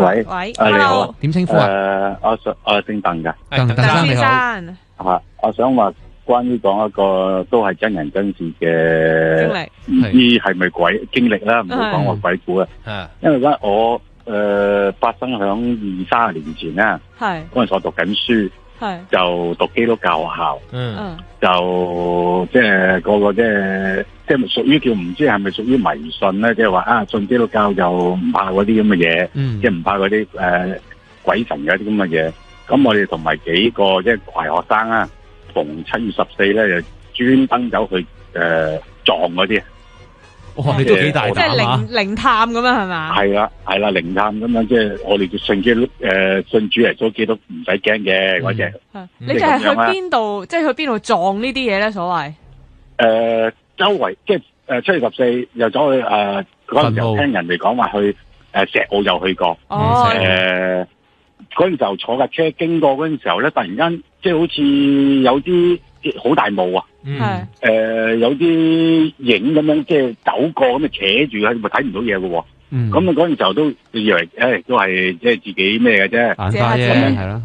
喂，你好，點稱呼啊？我姓鄧噶，鄧生你好。我想話關於講一個都係真人真事嘅唔知係咪鬼經歷啦，唔好講我鬼故啊。因為咧我發生響20-30年前啦，嗰陣時我讀緊書，就讀基督教學校，就即係個個即係屬於叫唔知係咪屬於迷信咧，即係話啊信基督教就唔怕嗰啲咁嘅嘢，即係唔怕嗰啲鬼神嗰啲咁嘅嘢。咁我哋同埋幾個即係大學生啊，逢7月14咧就專登走去撞嗰啲。哇！你都幾大膽啊！即係靈探咁樣係嘛？係啦，靈探咁樣，即係我哋信主耶穌基督唔使驚嘅嗰隻。你哋係去邊度？即係去邊度撞呢啲嘢咧？所謂周圍即係7月14又走去嗰陣時候聽人哋講話去石澳又去過。嗰陣時候坐架車經過嗰陣時候咧，突然間即係好似有啲好大霧啊！有啲影咁樣，即係走過咁啊，扯住佢，咪睇唔到嘢嘅喎。咁啊，嗰陣時候都以為都係即係自己咩嘅啫，眼花啫，係咯。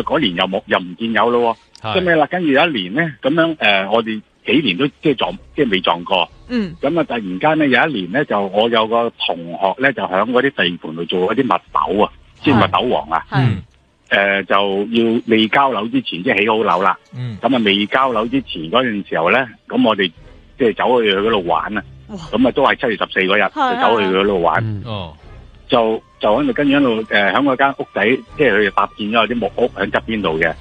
嗰年又唔見有咯。即係咩啦？跟住有一年咧，咁樣我哋幾年都即係未撞過。咁啊，突然間咧有一年咧，就我有個同學咧，就喺嗰啲地盤度做嗰啲蜜豆啊，即係蜜豆王啊。就要未交樓之前，即係起好樓啦。咁啊，未交樓之前嗰陣時候咧，咁我哋即係走去嗰度玩啊。咁啊，都係7月14嗰日就走去嗰度玩。就喺度跟住喺度喺嗰間屋仔，即係佢哋搭建咗有啲木屋喺側邊度嘅。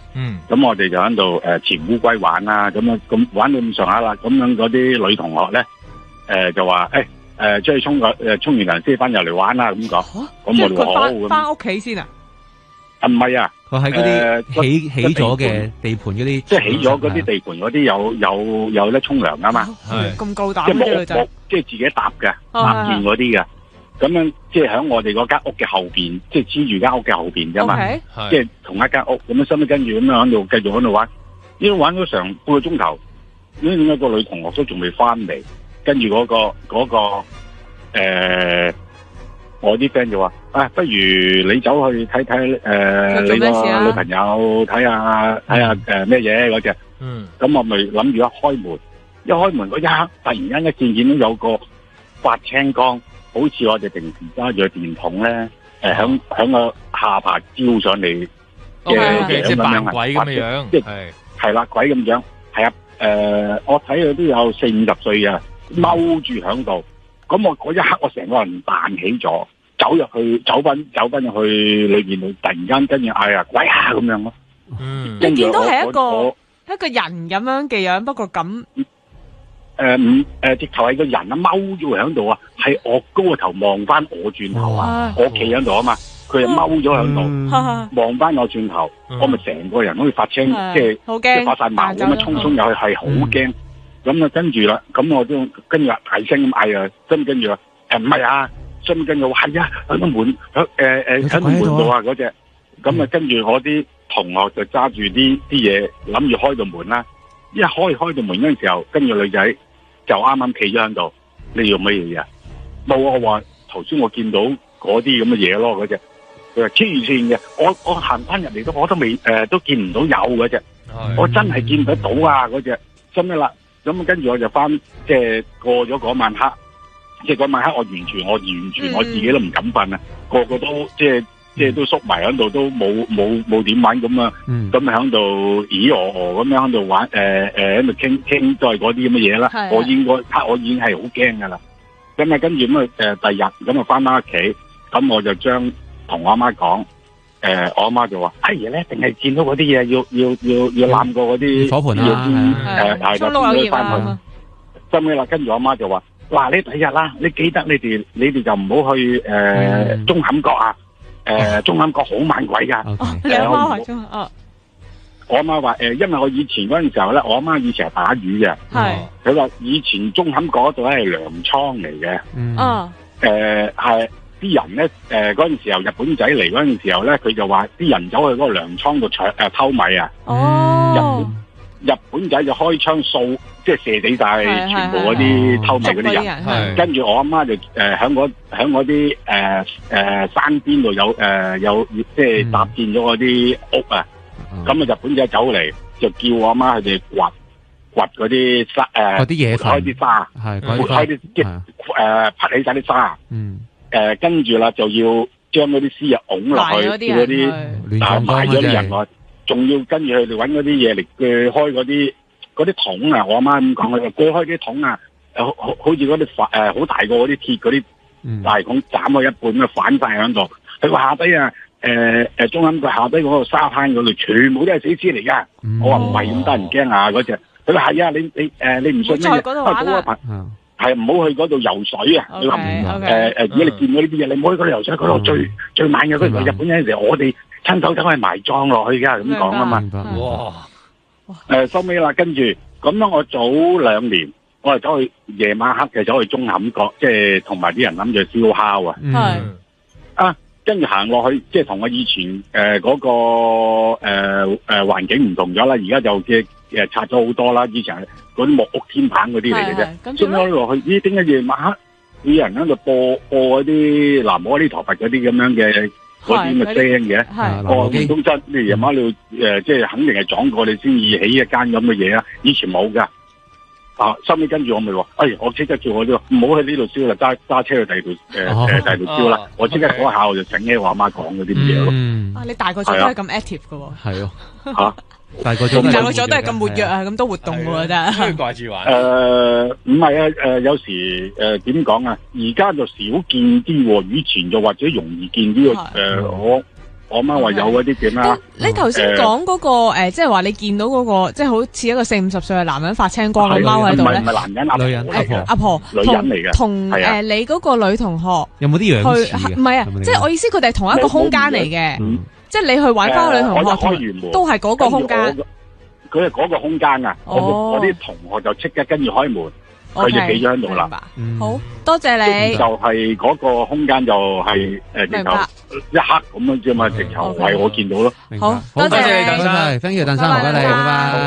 咁我哋就喺度潛烏龜玩啦。咁玩到咁上下啦。咁樣嗰啲女同學咧，就話出去沖完涼先翻入嚟玩啦咁講。咁我哋話好。翻屋企先啊？唔係啊，佢喺嗰啲起咗嘅地盤嗰啲，即係起咗嗰啲地盤嗰啲有得沖涼啊嘛。咁夠膽嘅女仔，即係自己搭嘅，搭建嗰啲嘅。咁樣即係喺我哋嗰間屋嘅後邊，即係黐住間屋嘅後邊啫嘛。即係同一間屋咁樣，收尾跟住咁樣喺度繼續喺度玩，已經玩咗成半個鐘頭。點解個女同學都仲未翻嚟？跟住嗰個我啲 friend 就話，不如你走去睇睇你個女朋友，睇下咩嘢嗰隻。咁我咪諗住一開門嗰一刻，突然間見到有個發青光，好似我哋平時揸住個電筒咧，響個下巴照上嚟嘅即係扮鬼咁嘅樣，係啦，鬼咁樣，係啊，我睇佢都有40-50歲啊，踎住響度。咁我嗰一刻我成個人彈起咗，走翻入去裏邊度，突然間跟住嗌啊鬼啊咁樣咯。你見到係一個人咁樣嘅樣，不過咁直頭係個人啊踎咗響度啊，係我高個頭望翻我轉頭啊，我企響度啊嘛，佢就踎咗響度望翻我轉頭，我咪成個人好似發青，即係發晒毛咁樣衝入去，係好驚。咁啊，跟住啦，咁我都跟住大聲咁嗌啊，跟住話唔係啊，跟住話係啊，喺個門喺門度啊嗰隻，咁啊跟住我啲同學就揸住啲嘢諗住開道門啦，一開道門嗰陣時候，跟住女仔就啱啱企咗喺度，你要乜嘢啊？冇啊，我話頭先我見到嗰啲咁嘅嘢咯，嗰隻佢話黐線嘅，我行翻入嚟我都未都見唔到有嗰隻，我真係見得到啊嗰隻，真嘅啦。咁跟住我就翻，即係過咗嗰晚黑，即係嗰晚黑我完全我自己都唔敢瞓啊，個個都即係都縮埋喺度，都冇點玩咁啊，咁喺度咦咁樣喺度玩，喺度傾都係嗰啲咁嘅嘢啦。我已經係好驚噶啦。咁啊跟住咁啊第二日咁啊翻屋企，咁我就將同我阿媽講。我阿媽就話：哎呀咧，一定係見到嗰啲嘢，要攬過嗰啲火盆啊，係啦，翻去。真嘅啦，跟住我阿媽就話：嗱，你第日啦，你記得你哋就唔好去中坎角啊，中坎角好猛鬼噶。你阿媽係我阿媽話：因為我以前嗰陣時候咧，我阿媽以前係打魚嘅，佢話以前中坎角嗰度係糧倉嚟嘅，係。啲人咧，嗰陣時候日本仔嚟嗰陣時候咧，佢就話啲人走去嗰個糧倉度偷米啊！日本仔就開槍掃，即係射死晒全部嗰啲偷味嗰啲人。跟住我阿媽就響嗰啲山邊度有即係搭建咗嗰啲屋啊。咁啊日本仔走嚟就叫我阿媽佢哋掘嗰啲沙嗰啲嘢，開啲沙，撥開啲即係劈起晒啲沙。跟住啦就要將嗰啲屍啊拱落去，叫嗰啲埋咗啲人落，仲要跟住佢哋搵嗰啲嘢嚟鋸開嗰啲桶啊！我阿媽咁講，佢鋸開啲桶啊，好似嗰啲好大個嗰啲鐵嗰啲大桶斬開一半咁反晒喺度。佢話下低啊，中間佢下低嗰個沙灘嗰度全部都係死屍嚟噶。我話唔係咁得人驚啊嗰隻。佢話係啊，你唔信咩？係唔好去嗰度游水啊！你話如果你見到呢啲嘢，你唔好去嗰度游水，嗰度最猛嘅嗰陣日本人嘅時候，我哋親手走去埋葬落去噶，咁講啊嘛。哇！收尾啦，跟住咁樣，我早2年，我係走去夜晚黑嘅走去中坎角，即係同埋啲人諗住燒烤啊。係啊，跟住行落去，即係同我以前嗰個環境唔同咗啦。而家就拆咗好多啦，以前係嗰啲木屋天棚嗰啲嚟嘅啫。咁樣落去，咦？點解夜晚黑有人喺度播嗰啲南無阿彌陀佛嗰啲咁樣嘅嗰啲咁嘅聲嘅？哦，唔通真你夜晚你即係肯定係撞過你先至起一間咁嘅嘢啊！以前冇噶。收尾跟住我咪話，我即刻叫我唔好喺呢度燒啦，揸車去第二度第二度燒啦。我即刻嗰下我就醒起我阿媽講嗰啲嘢咯。你大個咗都係咁 active 噶喎。係咯。吓。大個咗都係咁活躍啊，咁都活動喎真係。都掛住玩。唔係啊，有時點講啊？而家就少見啲，以前就或者容易見啲。我媽話有嗰啲點啦。你頭先講嗰個即係話你見到嗰個即係好似一個40-50歲嘅男人發青光咁踎喺度咧。唔係男人，女人，阿婆，女人嚟嘅。同你嗰個女同學有冇啲樣似嘅？唔係啊，即係我意思，佢哋係同一個空間嚟嘅。即係你去玩翻個女同學，都係嗰個空間。佢係嗰個空間啊！我啲同學就即刻跟住開門，佢就企咗喺度啦。好多謝你。就係嗰個空間就係直頭一刻咁樣啫嘛，直頭係我見到咯。好多謝你，鄧生，thank you，鄧生，唔該你，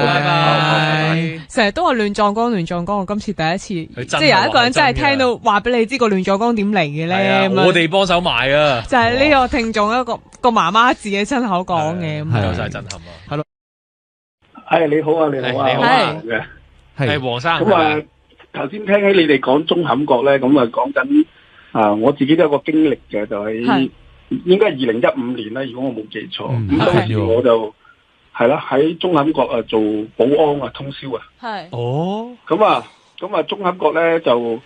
拜拜。成日都話亂葬崗，我今次第一次，即係有一個人真係聽到話俾你知個亂葬崗點嚟嘅咧。我哋幫手買啊！就係呢個聽眾一個媽媽自己親口講嘅，有晒震撼啊！係咯。你好啊，你好啊，係黃生。咁啊，頭先聽起你哋講中坎角咧，咁啊講緊我自己都有個經歷嘅，就係應該係2015年啦，如果我冇記錯。咁當時我就係啦，喺中坎角做保安啊，通宵啊。係。哦。咁啊，中坎角咧就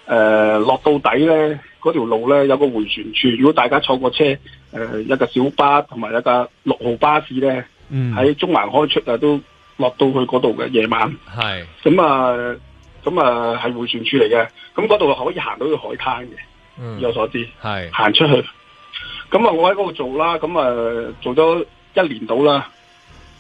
落到底咧，嗰條路咧有個迴旋處，如果大家坐過車，一架小巴同埋一架6號巴士咧，喺中環開出啊都。落到去嗰度嘅夜晚，係咁啊係迴旋處嚟嘅，咁嗰度可以行到去海灘嘅，以我所知係行出去。咁啊，我喺嗰度做啦，咁啊做咗1年到啦。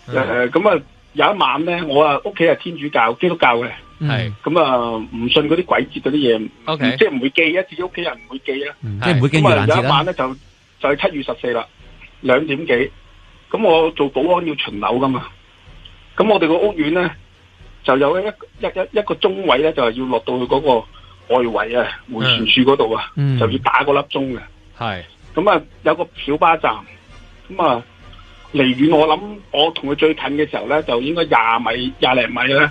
咁啊有一晚咧，我啊屋企係天主教基督教嘅，係咁啊唔信嗰啲鬼節嗰啲嘢，即係唔會記啊，自己屋企人唔會記啊，即係唔會記。咁啊有一晚咧就係7月14啦，2點幾，咁我做保安要巡樓噶嘛。咁我哋個屋苑咧就有一個鐘位咧，就係要落到去嗰個外圍啊，迴旋處嗰度啊，就要打個粒鐘嘅。係咁啊，有個小巴站，咁啊離遠我諗我同佢最近嘅時候咧，就應該廿零米啦。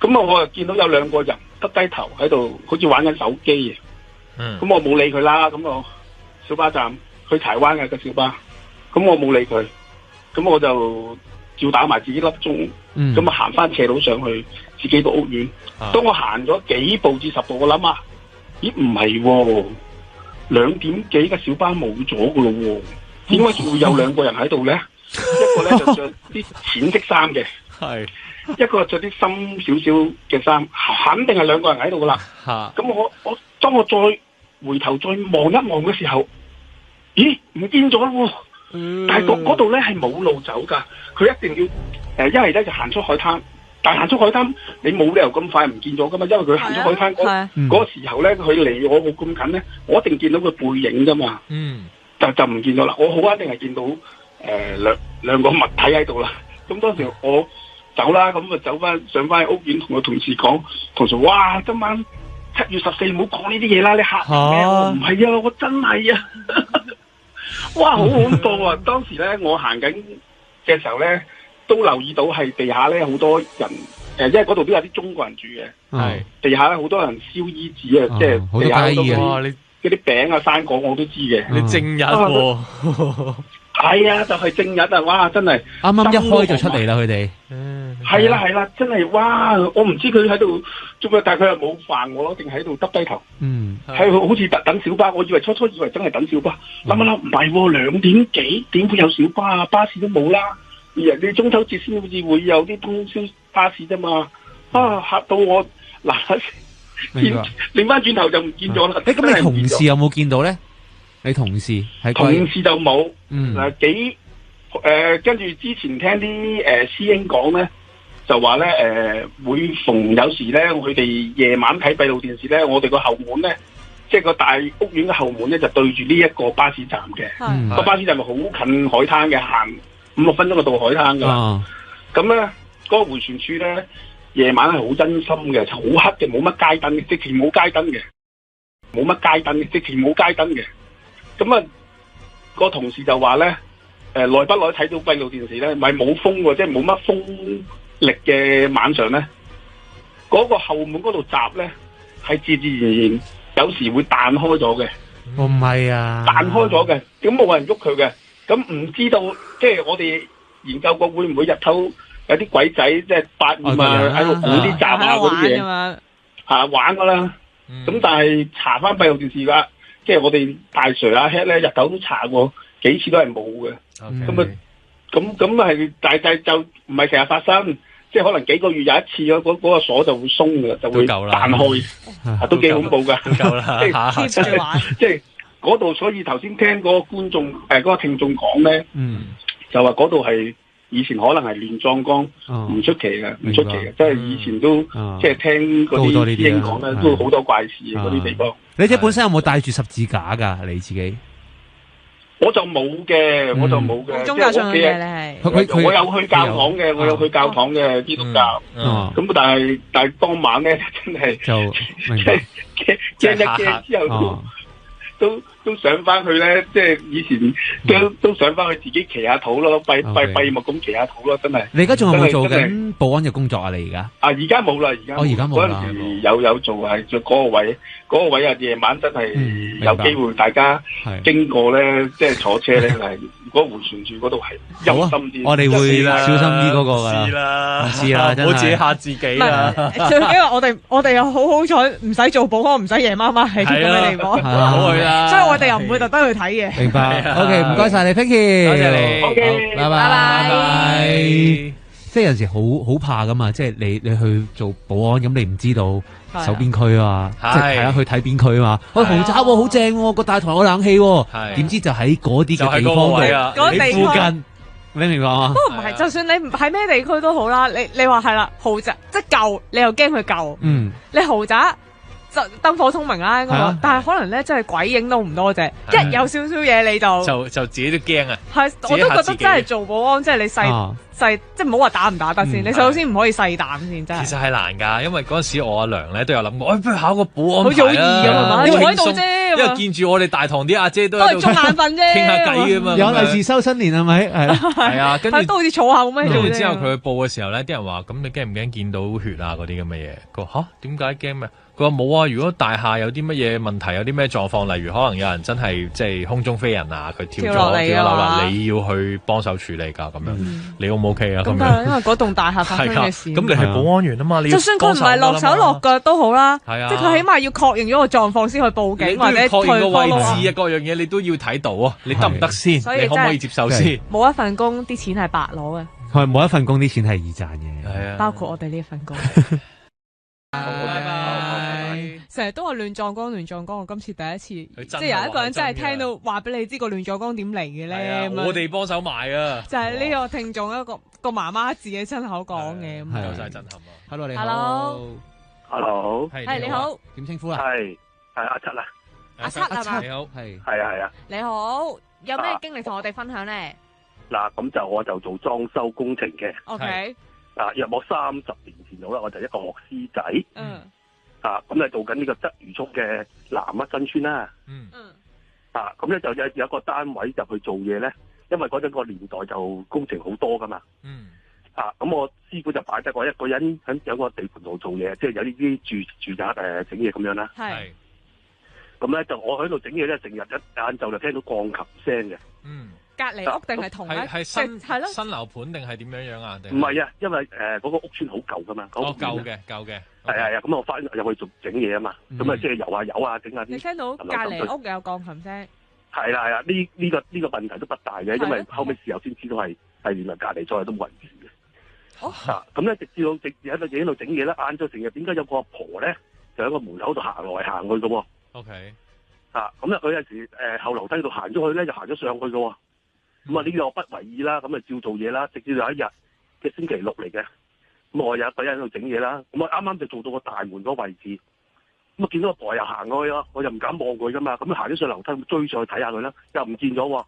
咁啊，我就見到有2個人耷低頭喺度，好似玩緊手機嘅。咁我冇理佢啦。咁我小巴站去柴灣嘅個小巴，咁我冇理佢，咁我就照打埋自己粒鐘，咁啊行翻斜路上去自己個屋苑。當我行咗幾步至10步，我諗下，咦唔係喎，2點幾嘅小巴冇咗噶咯喎，點解會有2個人喺度咧？一個咧就着啲淺色衫嘅，係一個着啲深少少嘅衫，肯定係2個人喺度噶啦。咁我當我再回頭再望一望嘅時候，咦唔見咗咯喎！但係嗰度咧係冇路走噶，佢一定要一係咧就行出海灘，但係行出海灘你冇理由咁快唔見咗噶嘛，因為佢行出海灘嗰個時候咧，佢離我冇咁近咧，我一定見到佢背影噶嘛，就唔見咗啦，我好肯定係見到兩個物體喺度啦。咁當時我走啦，咁啊走翻上翻屋苑同個同事講，同事哇今晚7月14唔好講呢啲嘢啦，你嚇人咩？我唔係啊，我真係啊，哇好恐怖啊！當時咧我行緊嘅時候咧，都留意到係地下咧好多人。因為嗰度都有啲中國人住嘅，係地下咧好多人燒衣紙啊，即係地下好多嗰啲餅啊、生果我都知嘅。你正日喎，係啊，就係正日啊！哇，真係啱啱一開就出嚟啦，佢哋。係啦，真係哇！我唔知佢喺度做咩，但係佢又冇煩我咯，定喺度耷低頭。係好似等小巴，我以為初以為真係等小巴，諗唔係2點幾，點會有小巴啊？巴士都冇啦。你中秋節先好似會有啲通宵巴士啫嘛，嚇到我嗱，擰翻轉頭就唔見咗啦。咁你同事有冇見到咧？你同事係同事就冇，跟住之前聽啲師兄講咧，就話咧每逢有時咧，佢哋夜晚睇閉路電視咧，我哋個後門咧，即係個大屋苑嘅後門咧，就對住呢一個巴士站嘅，個巴士站咪好近海灘嘅，行5-6分鐘就到海灘噶啦。咁咧嗰個迴旋處咧，夜晚係好陰森嘅，好黑嘅，冇乜街燈嘅，直情冇街燈嘅，冇乜街燈嘅，直情冇街燈嘅。咁啊，個同事就話咧，耐不耐睇到閉路電視咧，咪冇風喎，即係冇乜風力嘅晚上咧，嗰個後門嗰度閘咧係自自然然有時會彈開咗嘅。唔係啊，彈開咗嘅，咁冇人喐佢嘅。咁唔知道，即係我哋研究過會唔會日頭有啲鬼仔，即係八月喺度估啲閘啊嗰啲嘢，玩噶啦。咁但係查翻閉路電視噶，即係我哋大 Sir 阿 Head 咧日頭都查過幾次都係冇嘅。咁係，但係就唔係成日發生，即係可能幾個月有一次嗰個鎖就會鬆嘅，就會彈開，都幾恐怖噶。夠啦，即係。嗰度，所以頭先聽嗰個觀眾嗰個聽眾講咧，就話嗰度係以前可能係亂葬崗，唔出奇嘅，唔出奇嘅，即係以前都即係聽嗰啲師兄講咧，都好多怪事嗰啲地方。你自己本身有冇帶住十字架㗎？你自己？我就冇嘅，宗教上嘅嘢咧係，我有去教堂嘅，我有去教堂嘅基督教，咁但係當晚咧真係就驚一驚之後都上翻去咧，即係以前都上翻去自己祈下禱咯，閉目咁祈下禱咯，真係。你而家仲有冇做緊保安嘅工作啊？你而家？而家冇啦，而家冇啦。嗰陣時有做係做嗰個位啊，夜晚真係有機會大家經過咧，即係坐車咧係嗰個迴旋處嗰度係陰森啲。我哋會小心啲嗰個㗎啦。知啦，唔好自己嚇自己啦。最緊要我哋又好彩，唔使做保安，唔使夜媽媽喺啲咁嘅地方。好去啦。所以我哋又唔會特登去睇嘅。明白。OK，唔該晒你 Pinky，多謝你。OK，拜拜。即係有陣時好怕噶嘛，即係你去做保安咁，你唔知道守邊區啊，即係去睇邊區啊嘛。豪宅喎，好正喎，個大堂有冷氣喎，點知就喺嗰啲嘅地方度，喺附近，你明白嗎？不過唔係，就算你唔喺咩地區都好啦，你話係啦，豪宅即係舊，你又驚佢舊，你豪宅。就燈火通明啦，但係可能咧，真係鬼影都唔多隻，一有少少嘢你就自己都驚啊！係，我都覺得真係做保安，即係你細，即係唔好話打唔打得先，你首先唔可以細膽先，真係。其實係難㗎，因為嗰陣時我阿娘咧都有諗過，不如考個保安牌啦。好容易㗎嘛，你喺度啫，因為見住我哋大堂啲阿姐都係中眼瞓啫，傾下偈㗎嘛。有利是收新年係咪？係啊，跟住都好似坐下咁樣。跟住之後佢去報嘅時候咧，啲人話：咁你驚唔驚見到血啊嗰啲咁嘅嘢？佢話嚇點解驚咩？佢話冇啊！如果大廈有啲乜嘢問題，有啲咩狀況，例如可能有人真係即係空中飛人啊，佢跳落嚟，你要去幫手處理㗎咁樣，你 O 唔 OK 啊？咁樣因為嗰棟大廈發生嘅事，咁你係保安員啊嘛，你就算佢唔係落手落腳都好啦，即係佢起碼要確認咗個狀況先去報警，或者確認個位置啊，各樣嘢你都要睇到啊，你得唔得先？你可唔可以接受先？冇一份工啲錢係白攞嘅，係冇一份工啲錢係易賺嘅，係啊，包括我哋呢一份工。拜拜。成日都話亂葬崗，我今次第一次，即係有一個人真係聽到話俾你知個亂葬崗點嚟嘅咧。我哋幫手買啊，就係呢個聽眾一個媽媽自己親口講嘅，咁有晒震撼啊 ！Hello， 你好 ，Hello，係你好，點稱呼啊？係阿七啊，阿七係嘛？你好，係啊，你好，有咩經歷同我哋分享咧？嗱，咁我就做裝修工程嘅。OK。約莫30年前度啦，我就一個學師仔。咁咧做緊呢個鰂魚涌嘅南一新村啦。咁咧就有一個單位入去做嘢咧，因為嗰陣個年代就工程好多噶嘛。咁我師傅就擺得我一個人喺有個地盤度做嘢，即係有呢啲住宅整嘢咁樣啦。咁咧就我喺度整嘢咧，成日一晏晝就聽到鋼琴聲嘅。隔離屋定係同係新樓盤定係點樣啊？唔係啊，因為嗰個屋村好舊噶嘛。舊嘅。係咁我翻入去做整嘢啊嘛。咁即係油下油啊，整下啲。你聽到隔離屋有鋼琴聲？係啦，呢個問題都不大嘅，因為後尾事後先知道係原來隔離再都冇人住嘅。咁咧直至喺度整嘢咧，晏晝成日點解有個阿婆咧就喺個門口度行來行去嘅喎？OK。咁咧佢有時後樓梯度行咗去咧，就行咗上去嘅喎。咁呢個我不為意啦，咁照做嘢啦。直至有一日嘅星期六嚟嘅，咁我有一個人喺度整嘢啦。咁我啱啱就做到個大門嗰位置，咁見到個婆又行過去咯，我又唔敢望佢噶嘛。咁行咗上樓梯，追上去睇下佢啦，又唔見咗喎。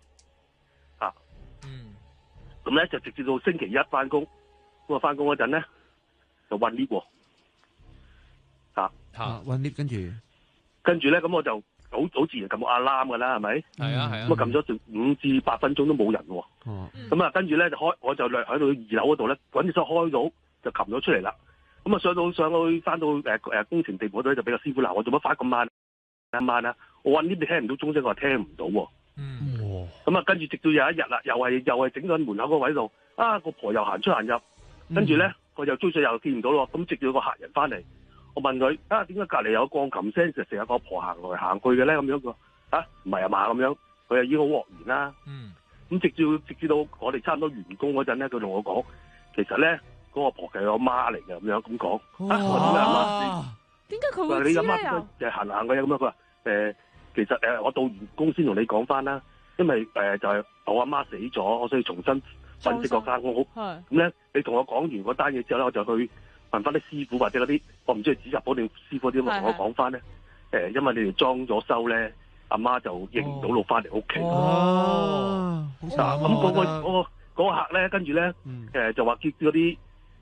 咁咧就直至到星期一翻工，咁啊翻工嗰陣咧就搵 lift 喎。搵 lift 跟住咧，咁我就好自然撳個 alarm 噶啦，係咪？係啊。咁啊撳咗成5至8分鐘都冇人喎。咁啊跟住咧就我就略喺度2樓嗰度咧，搵隻手開到就擒咗出嚟啦。咁啊上去翻到工程地盤嗰度咧，就俾個師傅鬧我做乜翻咁慢啊？我搵 lift 你聽唔到鐘聲，我話聽唔到喎。咁啊跟住直到有一日啦，又係整到門口嗰位度，個婆又行出行入，跟住咧我又追上又見唔到咯。咁直到個客人翻嚟。我問佢點解隔離有鋼琴聲，成日個阿婆行來行去嘅咧？咁樣佢話唔係啊嘛，咁樣佢又已經好愕然啦。咁直至到我哋差唔多完工嗰陣咧，佢同我講，其實咧嗰個阿婆係我媽嚟嘅，咁樣咁講。我點解阿媽？點解佢會知咧？你阿媽就行嘅咁樣。佢話其實我到完工先同你講翻啦，因為就係我阿媽死咗，我所以重新分析嗰間屋。咁咧，你同我講完嗰單嘢之後咧，我就去問翻啲師傅或者嗰啲，我唔知係紙紮鋪定師傅啲，同我講翻咧。因為你哋裝咗修咧，阿媽就認唔到路翻嚟屋企。咁嗰個客咧，跟住咧，就話叫嗰啲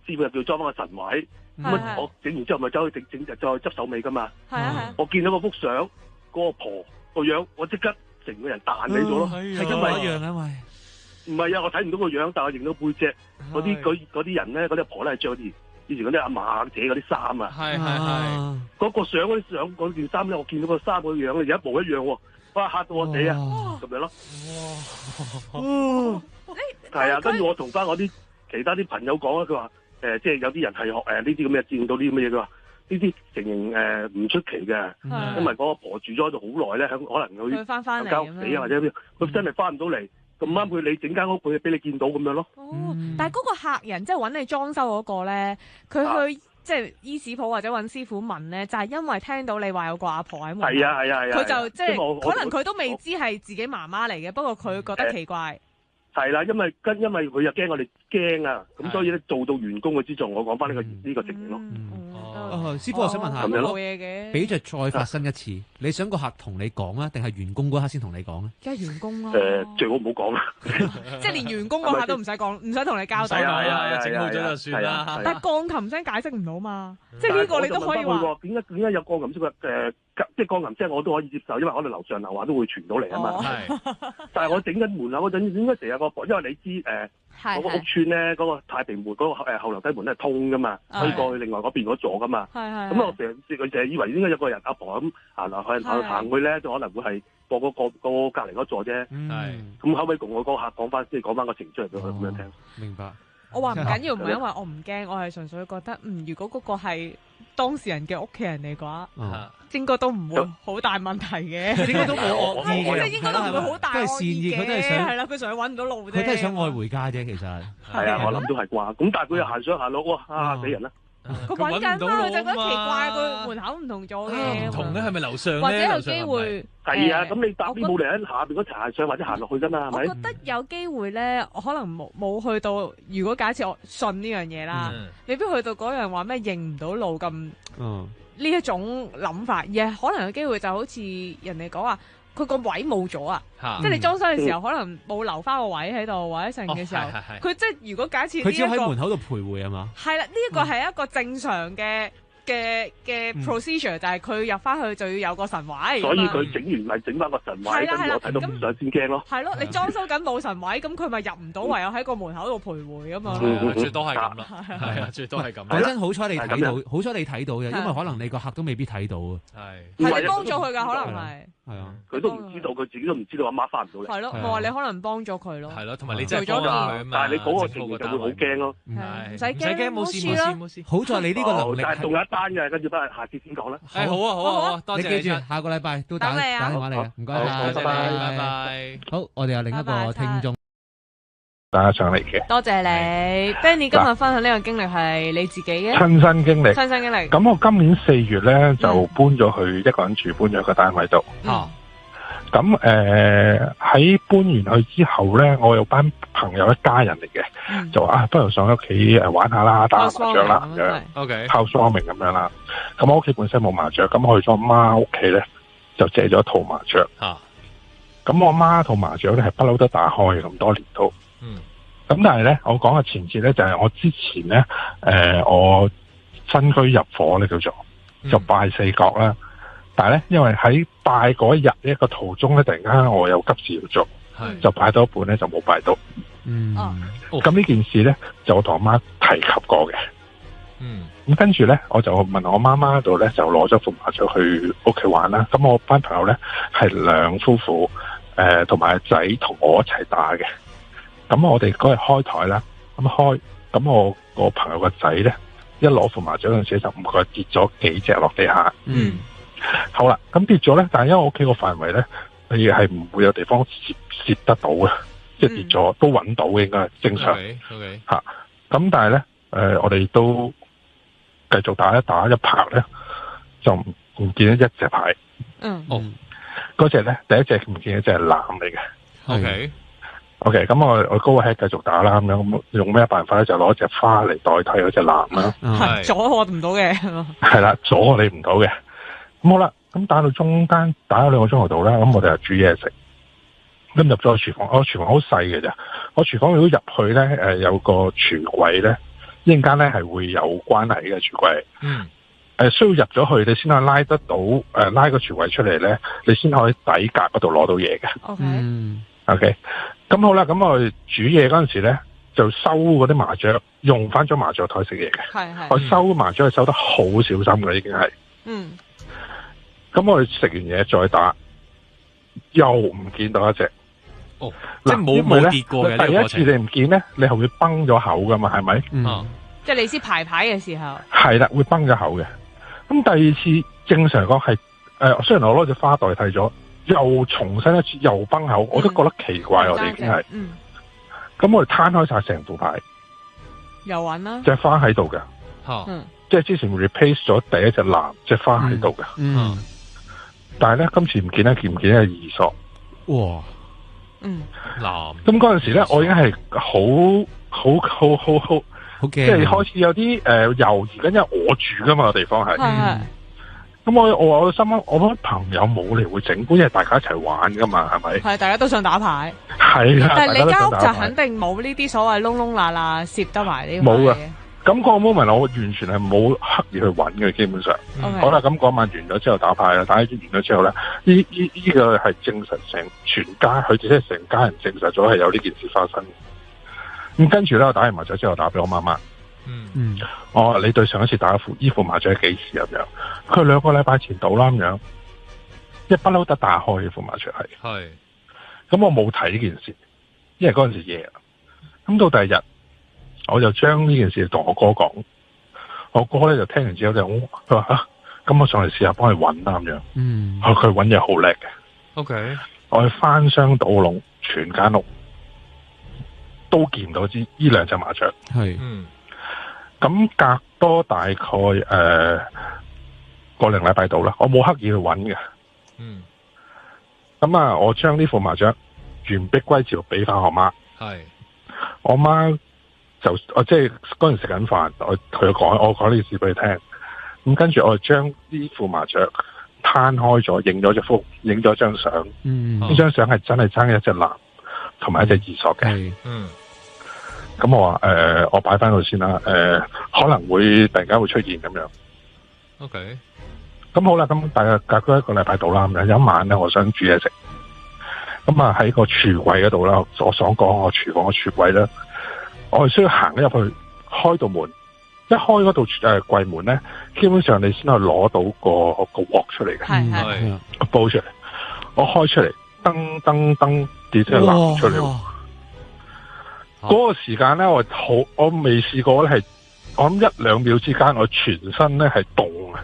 師傅入叫裝翻個神位。咁我整完之後咪走去整再執手尾噶嘛。我見到嗰幅相，嗰個婆個樣，我即刻成個人彈起咗咯。係因為一樣啊，唔係啊，我睇唔到個樣，但係我認到背脊。嗰啲人咧，嗰啲婆咧係着啲以前嗰啲阿嫲姐嗰啲衫啊。係。嗰個相嗰件衫咧，我見到個衫個樣咧，一模一樣喎。哇！嚇到我死啊！咁樣咯。係啊，跟住我同翻我啲其他啲朋友講啊，佢話即係有啲人係學呢啲咁嘅見到啲咁嘅嘢，佢話呢啲情形唔出奇嘅，因為嗰個婆住咗喺度好耐咧，可能佢翻翻嚟間屋死啊，或者佢真係翻唔到嚟，咁啱佢你整間屋佢俾你見到咁樣咯。但係嗰個客人即係揾你裝修嗰個咧，佢去即係醫屎鋪或者揾師傅問咧，就係因為聽到你話有個阿婆喺門口。係啊，佢就即係可能佢都未知係自己媽媽嚟嘅，不過佢覺得奇怪。係啦，因為佢又驚我哋驚啊，咁所以咧做到完工嘅之後，我講翻呢個情形咯。師傅，我想問下，冇嘢嘅，俾着再發生一次，你想個客同你講啊，定係員工嗰刻先同你講咧？梗係員工咯。最好唔好講啦。即係連員工嗰刻都唔使講，唔使同你交代。係啊，整好咗就算啦。但係鋼琴聲解釋唔到嘛？即係呢個你都可以話。點解有鋼琴聲即係鋼琴聲我都可以接受，因為可能樓上樓下都會傳到嚟啊嘛。但係我整緊門口嗰陣，點解成日個婆？因為你知嗰個屋邨咧，嗰個太平門嗰個後樓梯門咧係通噶嘛，可以過去另外嗰邊嗰座噶嘛。咁我成日以為應該有個人阿婆咁行去咧，就可能會係過個隔離嗰座啫。咁後尾同我嗰客講翻，即係講翻個情出嚟俾佢咁樣聽。明白。我話唔緊要，唔係因為我唔驚，我係純粹覺得，如果嗰個係當事人嘅屋企人嚟嘅話，應該都唔會好大問題嘅。應該都冇惡意嘅，應該都唔會好大惡意嘅。都係善意，佢都係想係啦，佢想揾唔到路啫。佢都係想愛回家啫，其實係啊，我諗都係啩。咁但係佢又行上行落，哇！死人啦！佢揾緊咯，就覺得奇怪，佢門口唔同咗嘅。唔同咧，係咪樓上咧？或者有機會係啊，咁你搭啲冇嚟喺下邊嗰層行上或者行落去噶嘛？係咪？我覺得有機會咧，我可能冇去到。如果假設我信呢樣嘢啦，未必去到嗰樣話咩認唔到路咁。呢一種諗法，而係可能有機會就好似人哋講話，佢個位冇咗啊，即係你裝修嘅時候可能冇留翻個位喺度或者成嘅時候，佢即係如果假設佢只要喺門口度徘徊啊嘛，係啦，呢一個係一個正常嘅 procedure， 就係佢入翻去就要有個神位，所以佢整完咪整翻個神位，跟住我睇到唔上先驚咯。係咯，你裝修緊冇神位，咁佢咪入唔到，唯有喺個門口度徘徊啊嘛。最多係咁啦，係啊，最多係咁。講真，好彩你睇到，好彩你睇到嘅，因為可能你個客都未必睇到啊。係你幫咗佢㗎，可能係。係啊，佢都唔知道，佢自己都唔知道阿媽翻唔到嚟。係咯，我話你可能幫咗佢咯。係咯，同埋你真係幫咗佢啊嘛。但係你嗰個情況就會好驚咯。唔使驚，冇事冇事。好在你呢個能力。但係仲有一單嘅，跟住不如下次先講啦。好啊好啊，多謝。你記住，下個禮拜都打電話嚟嘅，唔該晒，拜拜。好，我哋有另一個聽眾打上嚟嘅，多謝你 ，Benny 今日分享呢個經歷係你自己嘅親身經歷。親身經歷。咁我今年4月咧就搬咗去一個人住，搬咗個單位度。咁喺搬完去之後咧，我有班朋友一家人嚟嘅，就話不如上屋企玩下啦，打下麻雀啦咁樣。OK，拋雙明咁樣啦。咁我屋企本身冇麻雀，咁我去咗阿媽屋企咧就借咗一套麻雀。咁我媽套麻雀咧係不嬲都打開咁多年都。咁但係咧，我講嘅前節咧就係我之前咧，我新居入伙咧叫做就拜四角啦。但係咧，因為喺拜嗰一日呢一個途中咧，突然間我有急事要做，就拜到一半咧就冇拜到。咁呢件事咧就我同我媽提及過嘅。咁跟住咧，我就問我媽媽度咧就攞咗副麻雀去屋企玩啦。咁我班朋友咧係兩夫婦，同埋仔同我一齊打嘅。咁我哋嗰日開台啦，咁我個朋友個仔咧一攞副麻雀嗰陣時就唔覺跌咗幾隻落地下。好啦，咁跌咗咧，但係因為我屋企個範圍咧，你係唔會有地方攝得到嘅，即係跌咗都揾到嘅，應該係正常。吓，咁但係咧，我哋都繼續打一拍咧，就唔見咗一隻牌。嗰隻咧，第一隻唔見咗隻係藍嚟嘅。OK， 咁我高head繼續打啦，咁樣用咩辦法咧？就攞隻花嚟代替嗰隻藍啦。阻我唔到嘅。係啦，阻我哋唔到嘅。咁好啦，咁打到中間打咗2個鐘頭度啦，咁我哋就煮嘢食。咁入咗廚房，我廚房好細嘅咋。我廚房如果入去咧，有個櫥櫃咧，一陣間咧係會有關係嘅櫥櫃。需要入咗去，你先可以拉得到，拉個櫥櫃出嚟咧，你先可以底格嗰度攞到嘢嘅。OK， 咁好啦，咁我哋煮嘢嗰陣時咧，就收嗰啲麻雀，用翻張麻雀台食嘢嘅。我收麻雀係收得好小心嘅，已經係。咁我哋食完嘢再打，又唔見到一隻。即係冇跌過嘅。第一次你唔見咧，你係會崩咗口噶嘛？係咪？即係你先排牌嘅時候。係啦，會崩咗口嘅。咁第二次正常講係，雖然我攞隻花代替咗。又重新一次又崩口，我都覺得奇怪，我哋已經係。咁我哋攤開晒成副牌，又揾啦。隻花喺度嘅，即係之前 replace 咗第一隻藍隻花喺度嘅。但係咧今次唔見咧，見唔見係二索？哇！藍。咁嗰陣時咧，我已經係好驚，即係開始有啲猶豫緊，因為我住噶嘛個地方係。咁我心諗，我朋友冇嚟會整蠱，因為大家一齊玩噶嘛，係咪？係，大家都想打牌。係啦，但係你間屋就肯定冇呢啲所謂窿窿罅罅攝得埋呢啲。冇啊！咁個 moment 我完全係冇刻意去揾嘅，基本上。好啦，咁嗰晚完咗之後打牌啦，打完咗之後咧，呢個係證實成全家，佢哋即係成家人證實咗係有呢件事發生。咁跟住咧，我打完麻雀之後打俾我媽媽。我話你對上一次打依副麻雀係幾時咁樣？佢2個禮拜前到啦咁樣，一不嬲得打開呢副麻雀係。咁我冇睇呢件事，因為嗰陣時夜。咁到第二日，我就將呢件事同我哥講。我哥咧就聽完之後就佢話咁我上嚟試下幫佢揾啦咁樣。佢揾嘢好叻嘅。OK， 我去翻箱倒籠，全間屋都見到呢2隻麻雀。咁隔多大概1個禮拜到啦，我冇刻意去揾嘅。咁啊，我將呢副麻雀原璧歸趙俾翻我媽。我媽就即係嗰陣食緊飯，我講呢件事俾佢聽。咁跟住我就將呢副麻雀攤攤開咗，影咗隻幅，影咗張相。呢張相係真係爭一隻藍同埋一隻二索嘅。咁我話我擺翻度先啦。可能會突然間會出現咁樣。OK。咁好啦，咁大概隔咗一個禮拜到啦。咁樣有一晚咧，我想煮嘢食。咁啊喺個櫥櫃嗰度啦，我想講我廚房個櫥櫃咧，我係需要行入去開道門。一開嗰道櫃門咧，基本上你先可以攞到個鑊出嚟嘅，係個煲出嚟。我開出嚟，噔跌出藍出嚟。嗰個時間咧，我未試過咧，係我諗1-2秒之間，我全身咧係凍啊！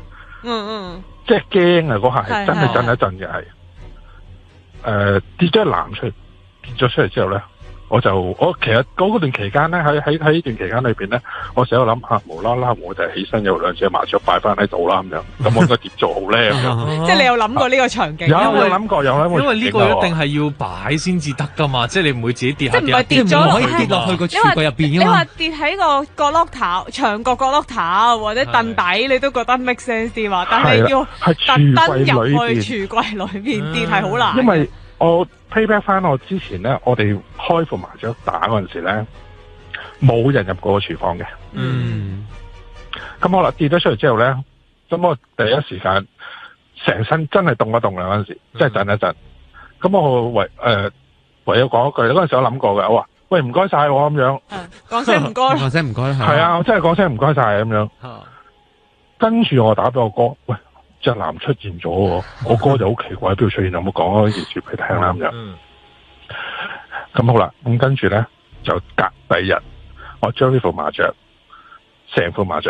即係驚啊！嗰下係真係震一震嘅，係跌咗藍出嚟，跌咗出嚟之後咧。我其實嗰段期間咧，喺呢段期間裏邊咧，我成日諗下，無啦啦我就起身有2隻麻雀擺翻喺度啦咁樣，咁我應該點做好咧？即係你有諗過呢個場景？有諗過，因為呢個一定係要擺先至得噶嘛，即係你唔會自己跌下跌下，即係唔係跌咗可以跌落去個櫥櫃入邊噶嘛？你話跌喺個角落頭、牆角角落頭或者凳底，你都覺得 make sense 啲嘛？但係要特登入去櫥櫃裏邊跌係好難。因為我 payback 翻我之前咧，我哋開副麻雀打嗰陣時咧，冇人入過個廚房嘅。咁好啦，跌咗出嚟之後咧，咁我第一時間成身真係凍一凍啦嗰陣時，真係震一震。咁我唯有講一句，嗰陣時我諗過嘅，我話喂唔該晒我咁樣，講聲唔該，講聲唔該係啊，我真係講聲唔該晒咁樣。跟住我打俾我哥，喂。隻藍出現咗，我哥就好奇怪，邊度出現？有冇講嗰件事俾佢聽啦咁樣。咁好啦，咁跟住咧就隔第2日，我將呢副麻雀，成副麻雀，